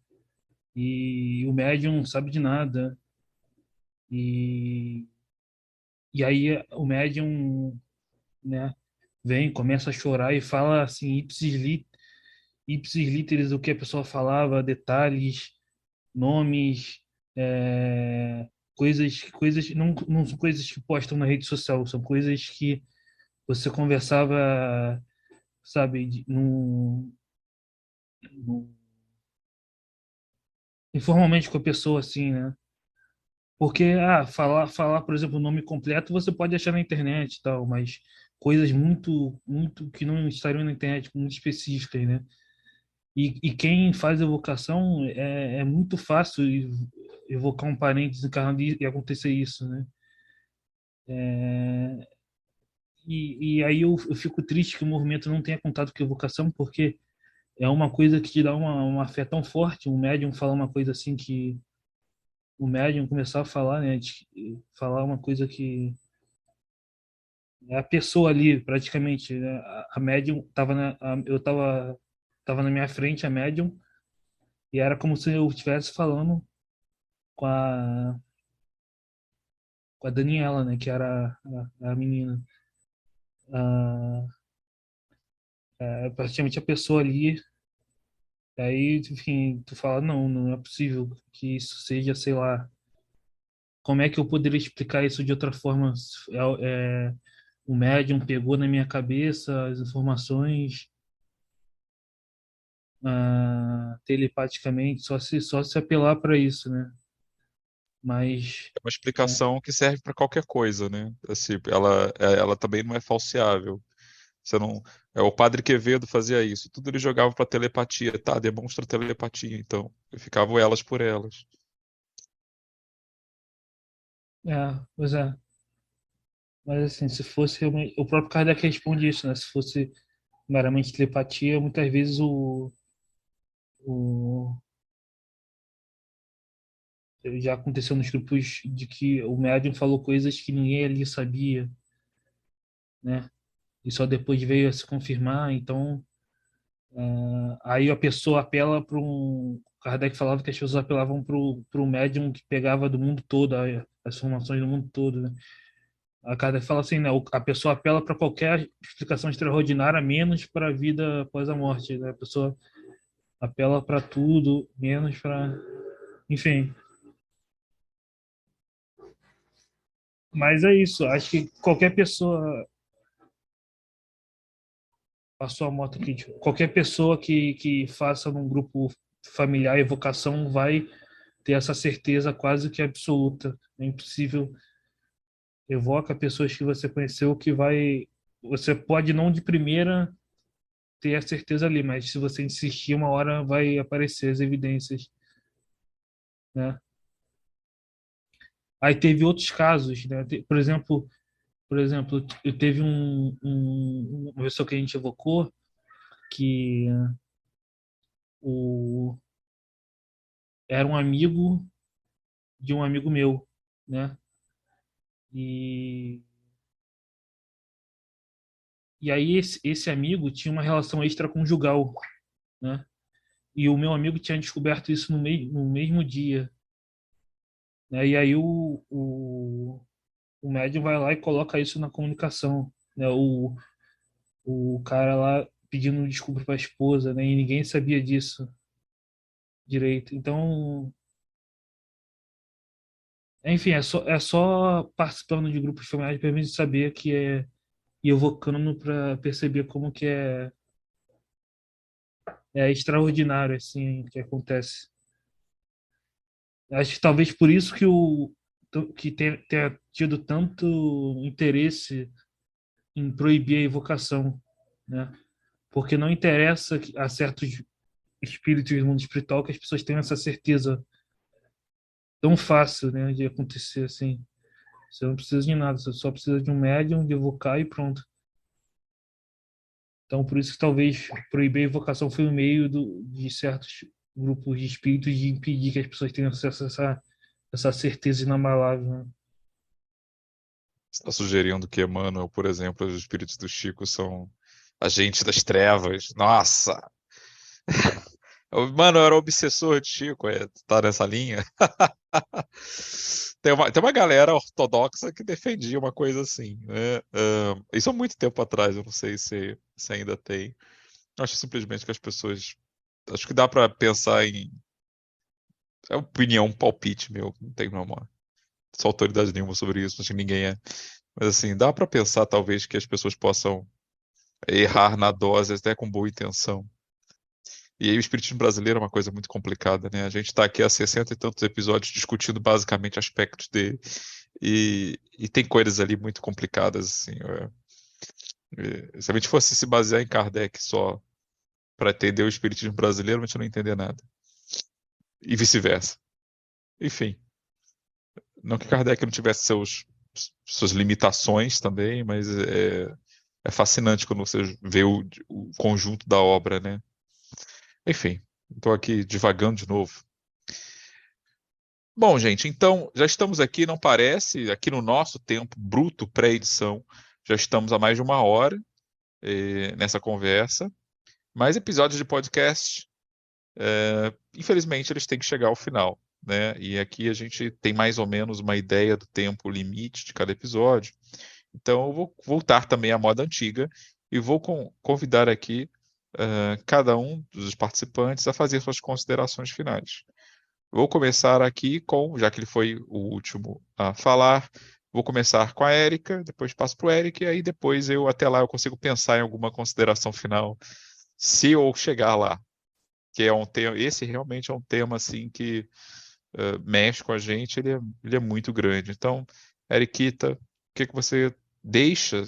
e o médium não sabe de nada, e, e aí o médium, né, vem, começa a chorar e fala assim, ipsis literis, o que a pessoa falava, detalhes, nomes, coisas, não são coisas que postam na rede social, são coisas que você conversava, sabe, informalmente com a pessoa, assim, né? Porque, falar, por exemplo, o nome completo você pode achar na internet e tal, mas coisas muito, muito que não estariam na internet, muito específicas, né? E quem faz evocação é muito fácil evocar um parente desencarnado e acontecer isso, né? E aí eu fico triste que o movimento não tenha contato com evocação, porque é uma coisa que te dá uma fé tão forte. Um médium fala uma coisa assim o médium começar a falar, né, falar uma coisa que é a pessoa ali, praticamente, né, a médium eu tava na minha frente, a médium, e era como se eu estivesse falando com a Daniela, né, que era a menina. Praticamente a pessoa ali, aí, enfim, tu fala, não, não é possível que isso seja, sei lá, como é que eu poderia explicar isso de outra forma? O médium pegou na minha cabeça as informações telepaticamente, só se apelar para isso, né? Mas, É uma é, explicação que serve para qualquer coisa, né? Assim, ela também não é falseável. Você não, o Padre Quevedo fazia isso. Tudo ele jogava para telepatia. Tá, demonstra telepatia, então. E ficavam elas por elas. pois é. Mas assim, se fosse realmente, o próprio Kardec responde isso, né? Se fosse meramente telepatia, muitas vezes o já aconteceu nos grupos de que o médium falou coisas que ninguém ali sabia, né? E só depois veio a se confirmar. Então, aí a pessoa apela para um. Kardec falava que as pessoas apelavam para o médium que pegava do mundo todo, as informações do mundo todo, né? A Kardec fala assim, né? A pessoa apela para qualquer explicação extraordinária, menos para a vida após a morte, né? A pessoa apela para tudo, menos para. Enfim. Mas é isso. Acho que qualquer pessoa. Passou a moto aqui. Tipo, qualquer pessoa que faça num grupo familiar evocação vai ter essa certeza quase que absoluta. É impossível. Evoca pessoas que você conheceu que vai. Você pode não de primeira ter a certeza ali, mas se você insistir, uma hora vai aparecer as evidências, né? Aí teve outros casos, né? Por exemplo, eu teve uma pessoa que a gente evocou que o, era um amigo de um amigo meu, né? E, e aí esse amigo tinha uma relação extraconjugal, né? E o meu amigo tinha descoberto isso no mesmo dia, né? E aí o médium vai lá e coloca isso na comunicação, né? O cara lá pedindo desculpa para a esposa, né? E ninguém sabia disso direito. Então, enfim, é só participando de grupos familiares para mim saber que e evocando para perceber como que é extraordinário assim o que acontece. Acho que talvez por isso que tenha tido tanto interesse em proibir a evocação, né? Porque não interessa a certos espíritos do mundo espiritual que as pessoas tenham essa certeza tão fácil, né, de acontecer assim. Você não precisa de nada, você só precisa de um médium, de evocar e pronto. Então, por isso que talvez proibir a evocação foi um meio de certos grupos de espíritos de impedir que as pessoas tenham acesso a essa certeza inabalável, né? Você está sugerindo que Emmanuel, por exemplo, os espíritos do Chico são agentes das trevas. Nossa! Mano, eu era obsessor de Chico, tá nessa linha. Tem uma galera ortodoxa que defendia uma coisa assim, né? Isso há muito tempo atrás, eu não sei se ainda tem. Acho simplesmente que as pessoas. Acho que dá para pensar em. É opinião, um palpite meu, não tenho nenhuma só autoridade nenhuma sobre isso, acho que ninguém é. Mas assim, dá para pensar talvez que as pessoas possam errar na dose até com boa intenção. E aí o espiritismo brasileiro é uma coisa muito complicada, né? A gente está aqui há 60 e tantos episódios discutindo basicamente aspectos dele. E tem coisas ali muito complicadas, assim. Se a gente fosse se basear em Kardec só para entender o espiritismo brasileiro, a gente não ia entender nada. E vice-versa. Enfim, não que Kardec não tivesse suas limitações também, mas é fascinante quando você vê o conjunto da obra, né? Enfim, estou aqui divagando de novo. Bom, gente, então já estamos aqui, não parece, aqui no nosso tempo bruto pré-edição, já estamos há mais de 1 hora nessa conversa. Mas episódios de podcast, infelizmente, eles têm que chegar ao final, né? E aqui a gente tem mais ou menos uma ideia do tempo limite de cada episódio. Então, eu vou voltar também à moda antiga e vou convidar aqui cada um dos participantes a fazer suas considerações finais. Vou começar aqui já que ele foi o último a falar, vou começar com a Érica, depois passo para o Eric, e aí depois até lá, eu consigo pensar em alguma consideração final, se eu chegar lá, que é um tema, esse realmente é um tema assim que mexe com a gente, ele é muito grande. Então, Eriquita, o que você deixa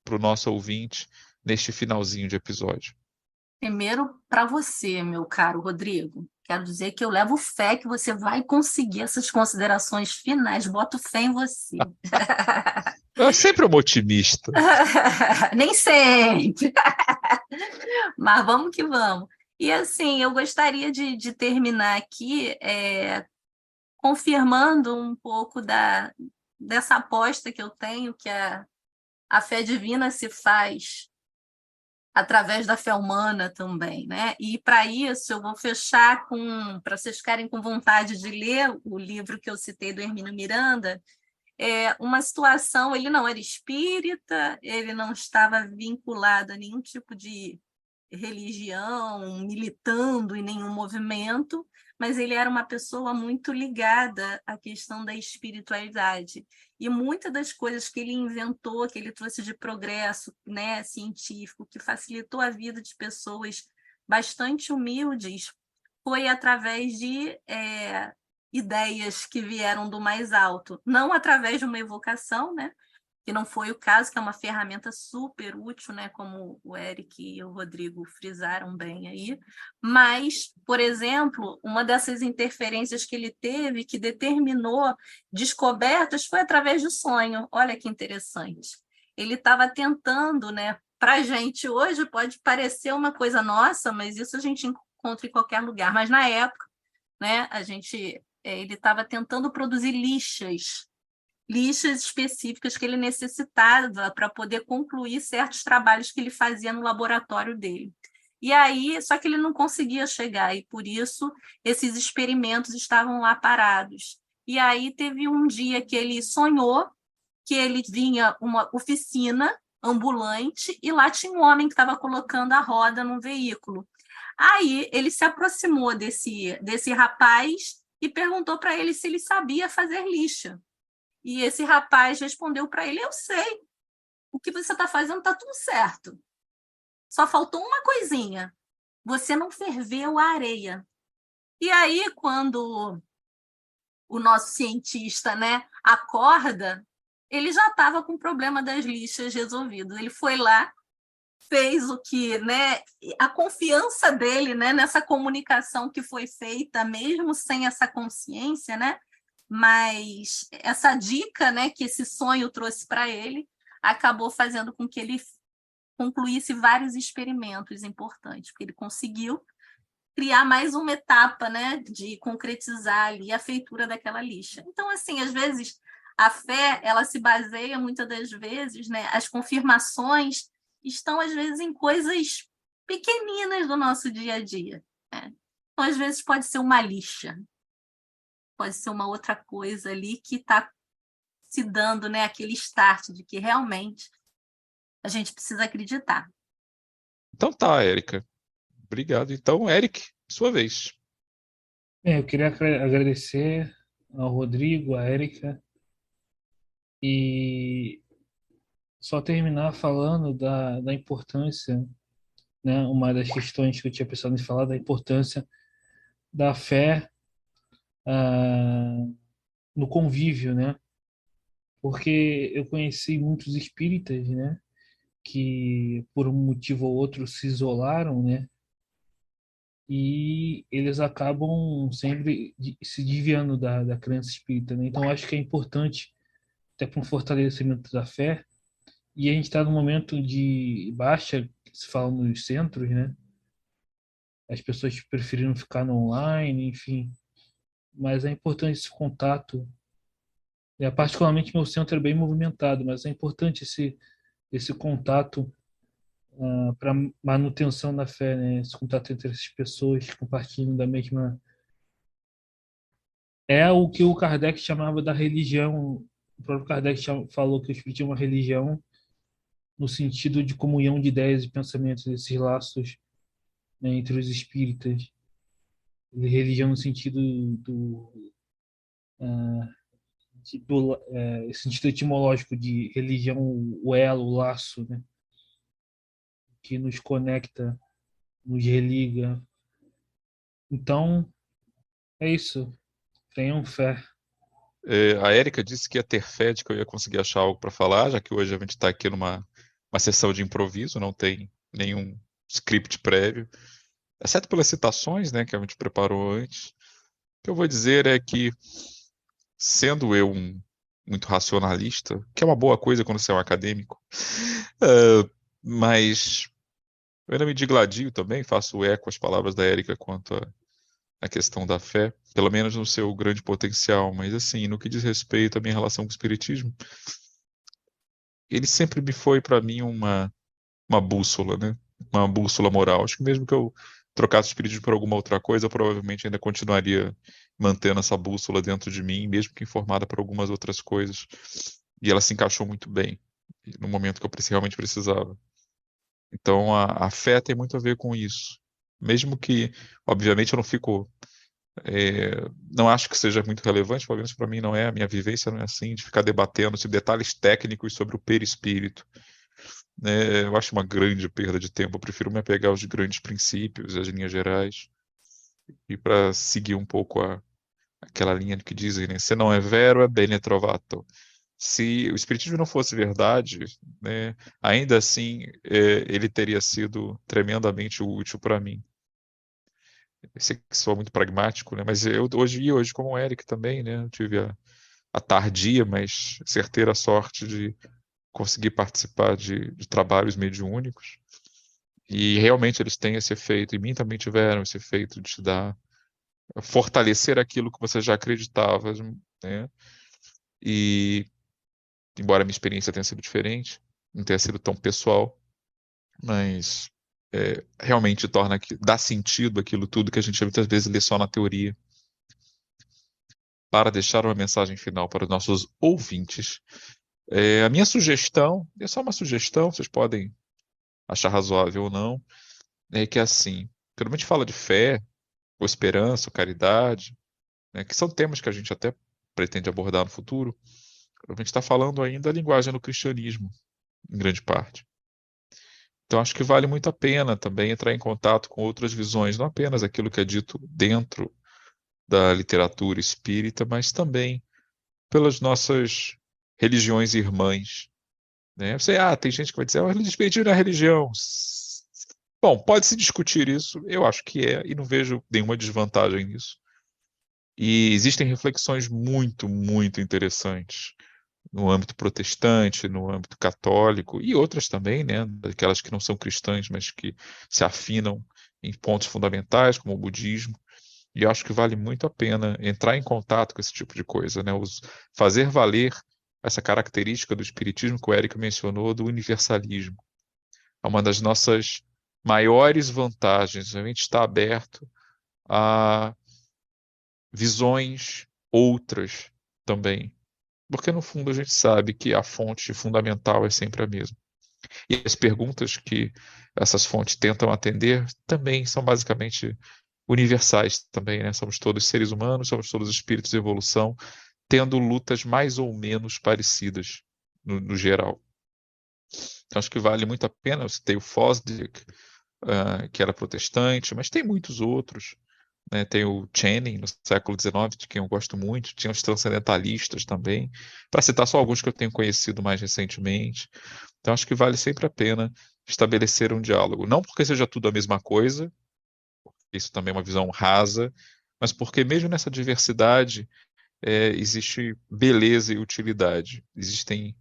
para o nosso ouvinte neste finalzinho de episódio? Primeiro, para você, meu caro Rodrigo, quero dizer que eu levo fé que você vai conseguir essas considerações finais. Boto fé em você. Eu sempre um otimista. Nem sempre. Mas vamos que vamos. E assim, eu gostaria de terminar aqui confirmando um pouco dessa aposta que eu tenho, que a fé divina se faz através da fé humana também, né? E para isso eu vou fechar para vocês ficarem com vontade de ler o livro que eu citei do Hermínio Miranda, uma situação, ele não era espírita, ele não estava vinculado a nenhum tipo de religião, militando em nenhum movimento, mas ele era uma pessoa muito ligada à questão da espiritualidade. E muitas das coisas que ele inventou, que ele trouxe de progresso, né, científico, que facilitou a vida de pessoas bastante humildes, foi através de ideias que vieram do mais alto, não através de uma evocação, né? Que não foi o caso, que é uma ferramenta super útil, né, como o Eric e o Rodrigo frisaram bem aí, mas, por exemplo, uma dessas interferências que ele teve, que determinou descobertas, foi através do sonho. Olha que interessante. Ele estava tentando, né, para a gente hoje pode parecer uma coisa nossa, mas isso a gente encontra em qualquer lugar, mas na época, né, ele estava tentando produzir lixas específicas que ele necessitava para poder concluir certos trabalhos que ele fazia no laboratório dele. E aí, só que ele não conseguia chegar, e por isso esses experimentos estavam lá parados. E aí teve um dia que ele sonhou que ele vinha uma oficina ambulante e lá tinha um homem que estava colocando a roda num veículo. Aí ele se aproximou desse rapaz e perguntou para ele se ele sabia fazer lixa. E esse rapaz respondeu para ele: eu sei, o que você está fazendo está tudo certo. Só faltou uma coisinha, você não ferveu a areia. E aí, quando o nosso cientista, né, acorda, ele já estava com o problema das lixas resolvido. Ele foi lá, fez o que, né, a confiança dele, né, nessa comunicação que foi feita, mesmo sem essa consciência, né, mas essa dica, né, que esse sonho trouxe para ele, acabou fazendo com que ele concluísse vários experimentos importantes, porque ele conseguiu criar mais uma etapa, né, de concretizar ali a feitura daquela lixa. Então, assim, às vezes a fé, ela se baseia muitas das vezes, né, as confirmações estão às vezes em coisas pequeninas do nosso dia a dia, né? Então, às vezes pode ser uma lixa, pode ser uma outra coisa ali que está se dando, né, aquele start de que realmente a gente precisa acreditar. Então tá, Érica. Obrigado. Então, Eric, sua vez. Eu queria agradecer ao Rodrigo, à Érica, e só terminar falando da importância, né? Uma das questões que eu tinha pensado em falar, da importância da fé no convívio, né? Porque eu conheci muitos espíritas, né? Que por um motivo ou outro se isolaram, né? E eles acabam sempre se desviando da crença espírita, né? Então, acho que é importante, até para um fortalecimento da fé, e a gente está num momento de baixa, que se fala nos centros, né? As pessoas preferiram ficar no online, enfim. mas é importante esse contato. Particularmente, meu centro é bem movimentado, mas é importante esse contato para manutenção da fé, né? Esse contato entre essas pessoas que compartilham da mesma. É o que o Kardec chamava da religião. O próprio Kardec falou que o Espiritismo é uma religião no sentido de comunhão de ideias e pensamentos, esses laços, né, entre os espíritas. Religião no sentido esse sentido etimológico de religião, o elo, o laço, né, que nos conecta, nos religa. Então, é isso. Tenham fé. A Érica disse que ia ter fé de que eu ia conseguir achar algo para falar, já que hoje a gente está aqui numa uma sessão de improviso, não tem nenhum script prévio, exceto pelas citações, né, que a gente preparou antes. O que eu vou dizer é que, sendo eu muito racionalista, que é uma boa coisa quando você é um acadêmico, mas eu ainda me digladio também, faço eco às palavras da Érica quanto à questão da fé, pelo menos no seu grande potencial, mas assim, no que diz respeito à minha relação com o espiritismo, ele sempre me foi para mim uma bússola, né? Uma bússola moral. Acho que mesmo que eu trocasse o espiritismo por alguma outra coisa, eu provavelmente ainda continuaria mantendo essa bússola dentro de mim, mesmo que informada por algumas outras coisas. E ela se encaixou muito bem no momento que eu realmente precisava. Então a fé tem muito a ver com isso. Mesmo que, obviamente, eu não fico. Não acho que seja muito relevante, pelo menos para mim não é, a minha vivência não é assim, de ficar debatendo detalhes técnicos sobre o perispírito, né? Eu acho uma grande perda de tempo, eu prefiro me apegar aos grandes princípios, às linhas gerais, e para seguir um pouco aquela linha que dizem, né? Se não é vero, é bene trovato. Se o espiritismo não fosse verdade, né, ainda assim ele teria sido tremendamente útil para mim. Eu sei que sou muito pragmático, né? Mas eu hoje como o Eric também, né? Eu tive a tardia, mas certeira sorte de conseguir participar de trabalhos mediúnicos. E realmente eles têm esse efeito, em mim também tiveram esse efeito de te dar, fortalecer aquilo que você já acreditava, né? E, embora a minha experiência tenha sido diferente, não tenha sido tão pessoal, mas realmente dá sentido aquilo tudo que a gente muitas vezes lê só na teoria. Para deixar uma mensagem final para os nossos ouvintes, a minha sugestão, é só uma sugestão, vocês podem achar razoável ou não, é que assim, quando a gente fala de fé, ou esperança, ou caridade, né, que são temas que a gente até pretende abordar no futuro, a gente está falando ainda a linguagem do cristianismo, em grande parte. Então acho que vale muito a pena também entrar em contato com outras visões, não apenas aquilo que é dito dentro da literatura espírita, mas também pelas nossas religiões irmãs, né? Tem gente que vai dizer, o espiritismo não é religião. Bom, pode-se discutir isso, eu acho que é, e não vejo nenhuma desvantagem nisso. E existem reflexões muito, muito interessantes no âmbito protestante, no âmbito católico, e outras também, né? Daquelas que não são cristãs, mas que se afinam em pontos fundamentais, como o budismo. E eu acho que vale muito a pena entrar em contato com esse tipo de coisa, né? Fazer valer essa característica do espiritismo que o Érico mencionou, do universalismo. É uma das nossas maiores vantagens. A gente está aberto a visões outras também. Porque, no fundo, a gente sabe que a fonte fundamental é sempre a mesma. E as perguntas que essas fontes tentam atender também são basicamente universais também, né? Somos todos seres humanos, somos todos espíritos em evolução, tendo lutas mais ou menos parecidas no geral. Então, acho que vale muito a pena. Eu citei o Fosdick, que era protestante, mas tem muitos outros, né? Tem o Channing, no século XIX, de quem eu gosto muito. Tinha os transcendentalistas também, para citar só alguns que eu tenho conhecido mais recentemente. Então, acho que vale sempre a pena estabelecer um diálogo. Não porque seja tudo a mesma coisa, isso também é uma visão rasa, mas porque mesmo nessa diversidade existe beleza e utilidade. Existem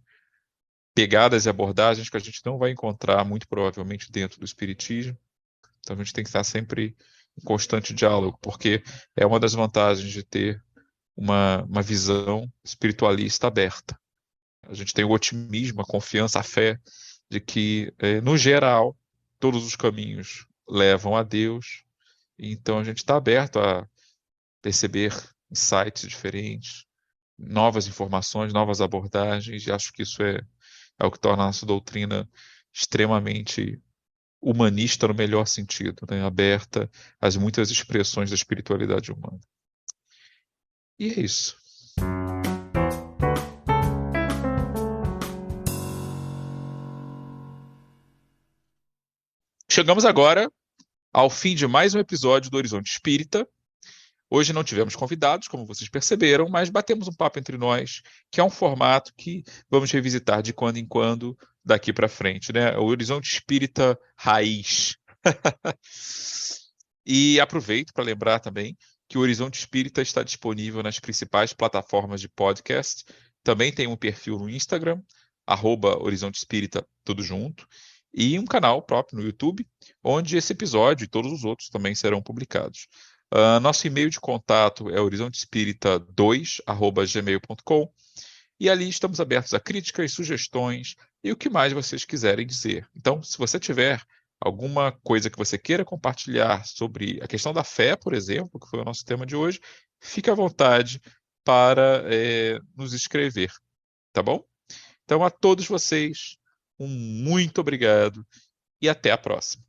pegadas e abordagens que a gente não vai encontrar, muito provavelmente, dentro do espiritismo. Então a gente tem que estar sempre um constante diálogo, porque é uma das vantagens de ter uma visão espiritualista aberta. A gente tem o otimismo, a confiança, a fé de que, no geral, todos os caminhos levam a Deus. Então a gente está aberto a perceber insights diferentes, novas informações, novas abordagens, e acho que isso é o que torna a nossa doutrina extremamente humanista no melhor sentido, né? Aberta às muitas expressões da espiritualidade humana. E é isso. Chegamos agora ao fim de mais um episódio do Horizonte Espírita. Hoje não tivemos convidados, como vocês perceberam, mas batemos um papo entre nós, que é um formato que vamos revisitar de quando em quando daqui para frente, né? O Horizonte Espírita Raiz. E aproveito para lembrar também que o Horizonte Espírita está disponível nas principais plataformas de podcast. Também tem um perfil no Instagram, @Horizonte Espírita, tudo junto, e um canal próprio no YouTube, onde esse episódio e todos os outros também serão publicados. Nosso e-mail de contato é horizontespirita2@gmail.com, e ali estamos abertos a críticas, sugestões e o que mais vocês quiserem dizer. Então, se você tiver alguma coisa que você queira compartilhar sobre a questão da fé, por exemplo, que foi o nosso tema de hoje, fique à vontade para nos escrever, tá bom? Então, a todos vocês, um muito obrigado e até a próxima.